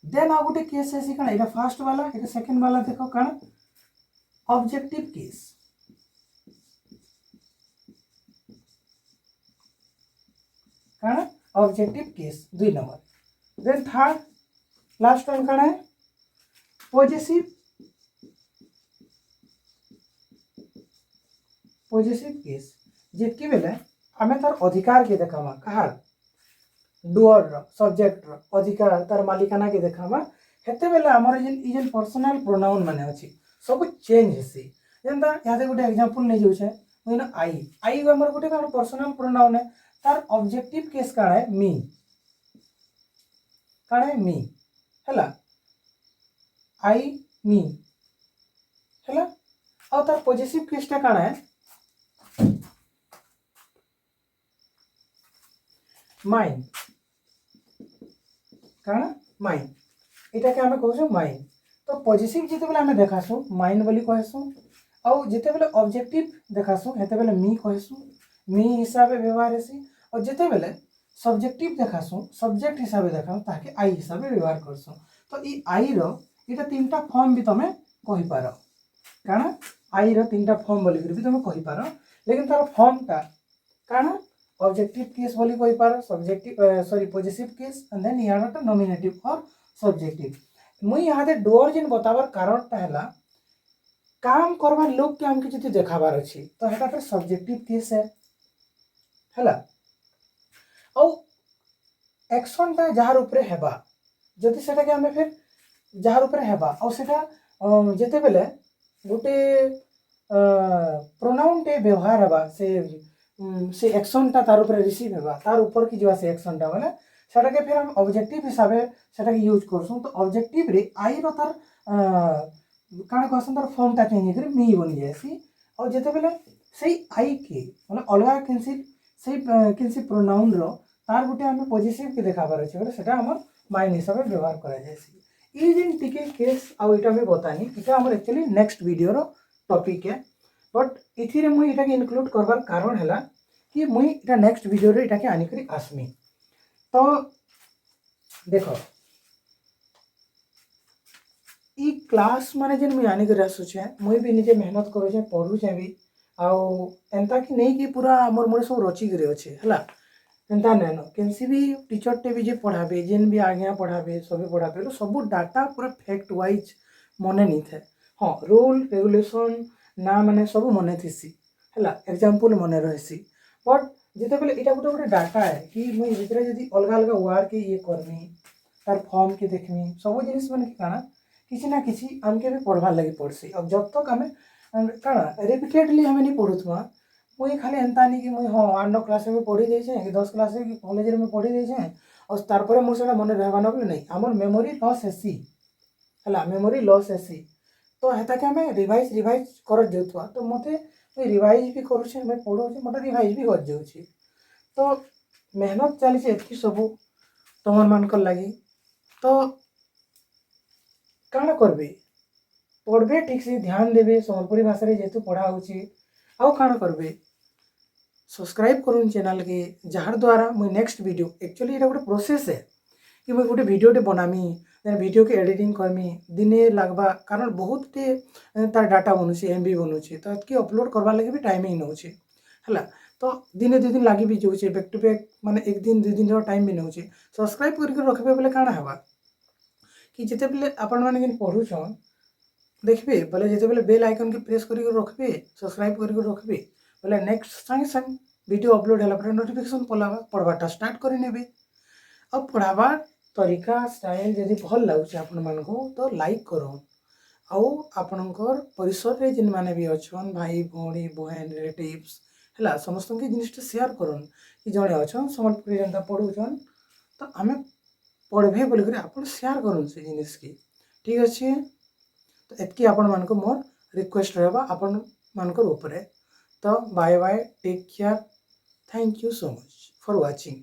देन आ गोटे केस है कण ये फास्ट वाला ये सेकंड वाला देखो कण ऑब्जेक्टिव केस कण objective case 2 number then third last one कण है पॉजिटिव केस जितकी बेले आमे तार अधिकार के देखामा कहार डुअर सब्जेक्ट अधिकार तार मालिकाना के देखामा हेते बेले हमर जेन पर्सनल प्रोनाउन माने अछि सब चेंज हेसी जेंता याते गोटे एग्जांपल नै जाउ छै इन आई हमर गोटे कान पर्सनल प्रोनाउन है तार ऑब्जेक्टिव केस काण है मी हैला आई मी हैला और तार पॉजिटिव केसटा काण है माइन काना माइन इटा के हमें कहसु माइन तो पॉजिटिव जिते बेले हमें देखासु माइन बोली कहसु और जिते बेले ऑब्जेक्टिव देखासु हेते बेले मी कहसु मी हिसाब से व्यवहार हेसी और जिते बेले सब्जेक्टिव देखासु सब्जेक्ट हिसाब से देखासु ताके आई हिसाब से व्यवहार करसु तो ई आई रो इटा तीनटा फॉर्म भी तमे कहि पारो काना आई रो तीनटा फॉर्म बोली भी तमे कहि पारो लेकिन तार फॉर्म टा काना ऑब्जेक्टिव केस बोली कहि पारो subjective sorry positive case and then यारटा नॉमिनेटिव और सब्जेक्टिव मुई यहाँ दे डोर जिन बतावर कारण पहला काम करवा लोग के हमके जति देखाबार अछि तो हेटा फिर सब्जेक्टिव केस है हैला औ एक्शन ता जहार ऊपर हेबा जति सेटा के हमें फिर जहार ऊपर हेबा और सेटा जते बेले गोटे प्रोनाउन टे व्यवहार हेबा से एक्शन टा तार ऊपर रिसीव हेबा तार ऊपर की जो से एक्शन टा बोले सेटा के फिर हम ऑब्जेक्टिव हिसाब से सेटा के यूज करसु तो ऑब्जेक्टिव रे आई रो तार काना कहसन तार फॉर्म टा चेंज कर मी बन जायसी और जते बेले सेही आई के मतलब अलगा किनसी प्रोनाउन रो तार गुटे हम पॉजिटिव के देखाबार अछि बोले सेटा हमर माइन हिसाब से व्यवहार करा जायसी ई जिन टिके केस आ इटा में बतानी इटा हमर एक्चुअली नेक्स्ट वीडियो रो टॉपिक है बट इथिरे मुई इटा के इनक्लूड करबार कारण हैला कि मुई इटा नेक्स्ट वीडियो रे इटा के आनी करी आसमी तो देखो ई क्लास माने जेन मुई आनी करी आसु छे मुई भी निजे मेहनत करू छे पढू छे भी आउ एंता कि नहीं कि पूरा मोर मोर सब रची करे अच्छे है एंता नैन कैसी भी टीचर टे भी जे पढ़ाबे जेन भी आज्ञा पढ़ाबे सब पढ़ाबे सब डाटा पूरा फैक्ट वाइज मने नहीं थे हाँ रूल रेगुलेशन ना माने सब मने थी है एग्जाम्पल मने रही बट जिते बेले इटा गोटे गोटे डाटा है कि मुई भितर जदि अलग अलग वर्ड के ये करमी तार फॉर्म के देखमी सब जिनिस माने काना किसी ना किसी आमके भी पढ़वार लगी पड़सी अब जब तक आम काना रिपीटेडली हमें नहीं पढ़ुथमा मुई खाली एंता नहीं कि मुई हाँ 8-9 क्लास में पढ़ी देछे कि 10 क्लास में कॉलेज में पढ़ी देछे और तार पर मोर सेटा मन रहबा न नहीं हमर मेमोरी लॉस हेसी हला मेमोरी लॉस हेसी तो हेता के हमें रिवाइज कर जाउथवा तो मते रिवाइज भी करूछे मैं पढ़ो छे मते रिवाइज भी कर जाउछी तो मेहनत चली एतकी सब तुम मानकर लगी तो काण करबे पढ़बे ठीक से ध्यान देवे संबलपुरी भाषा रे जेतु पढ़ा होची आउ काण करबे सब्सक्राइब करूँ चैनल के जार द्वारा मुझे नेक्स्ट वीडियो एक्चुअली ये गोटे प्रोसेस है कि मुझे गोटे वीडियोटे बनामी वीडियो के एडिटिंग करमी दिने लगवा कारण बहुत तार डाटा बनूचे एमबी बनूचे तो ये अपलोड करवा लगे भी टाइम ही नौचे है तो दिने 2 दिन लगी भी जाऊे बैक टू बैक माने 1 दिन 2 दिन टाइम भी नौचे सब्सक्राइब करके रखबे बोले काଣା हेबा कि जिते बेले आपण माने जेन पढुछन देखबे बोले जिते बेले बेल आइकन के प्रेस करके रखबे सब्सक्राइब करके रखबे बोले नेक्स्ट संगे संग वीडियो अपलोड होला पर नोटिफिकेशन पलावा पढ़वाटा स्टार्ट कर नेबे अब पढ़ावा तरीका स्टाइल जदि भल लगुचे आपण मानको तो लाइक करो आउ आपणकर परिसर रे जिन माने भी अछन भाई भौणी बहन रिलेटिव्स हला समस्त के जिनिसटा शेयर करन कि जणे अछन संबलपुरी जनता पढुछन तो आमे पढ़बे बोल कर आप शेयर करन से जिनिस की ठीक अच्छे तो एतकी आपण मानको मोर रिक्वेस्ट रहबा आपण मानकर ऊपर तो bye bye take care thank you so much for watching.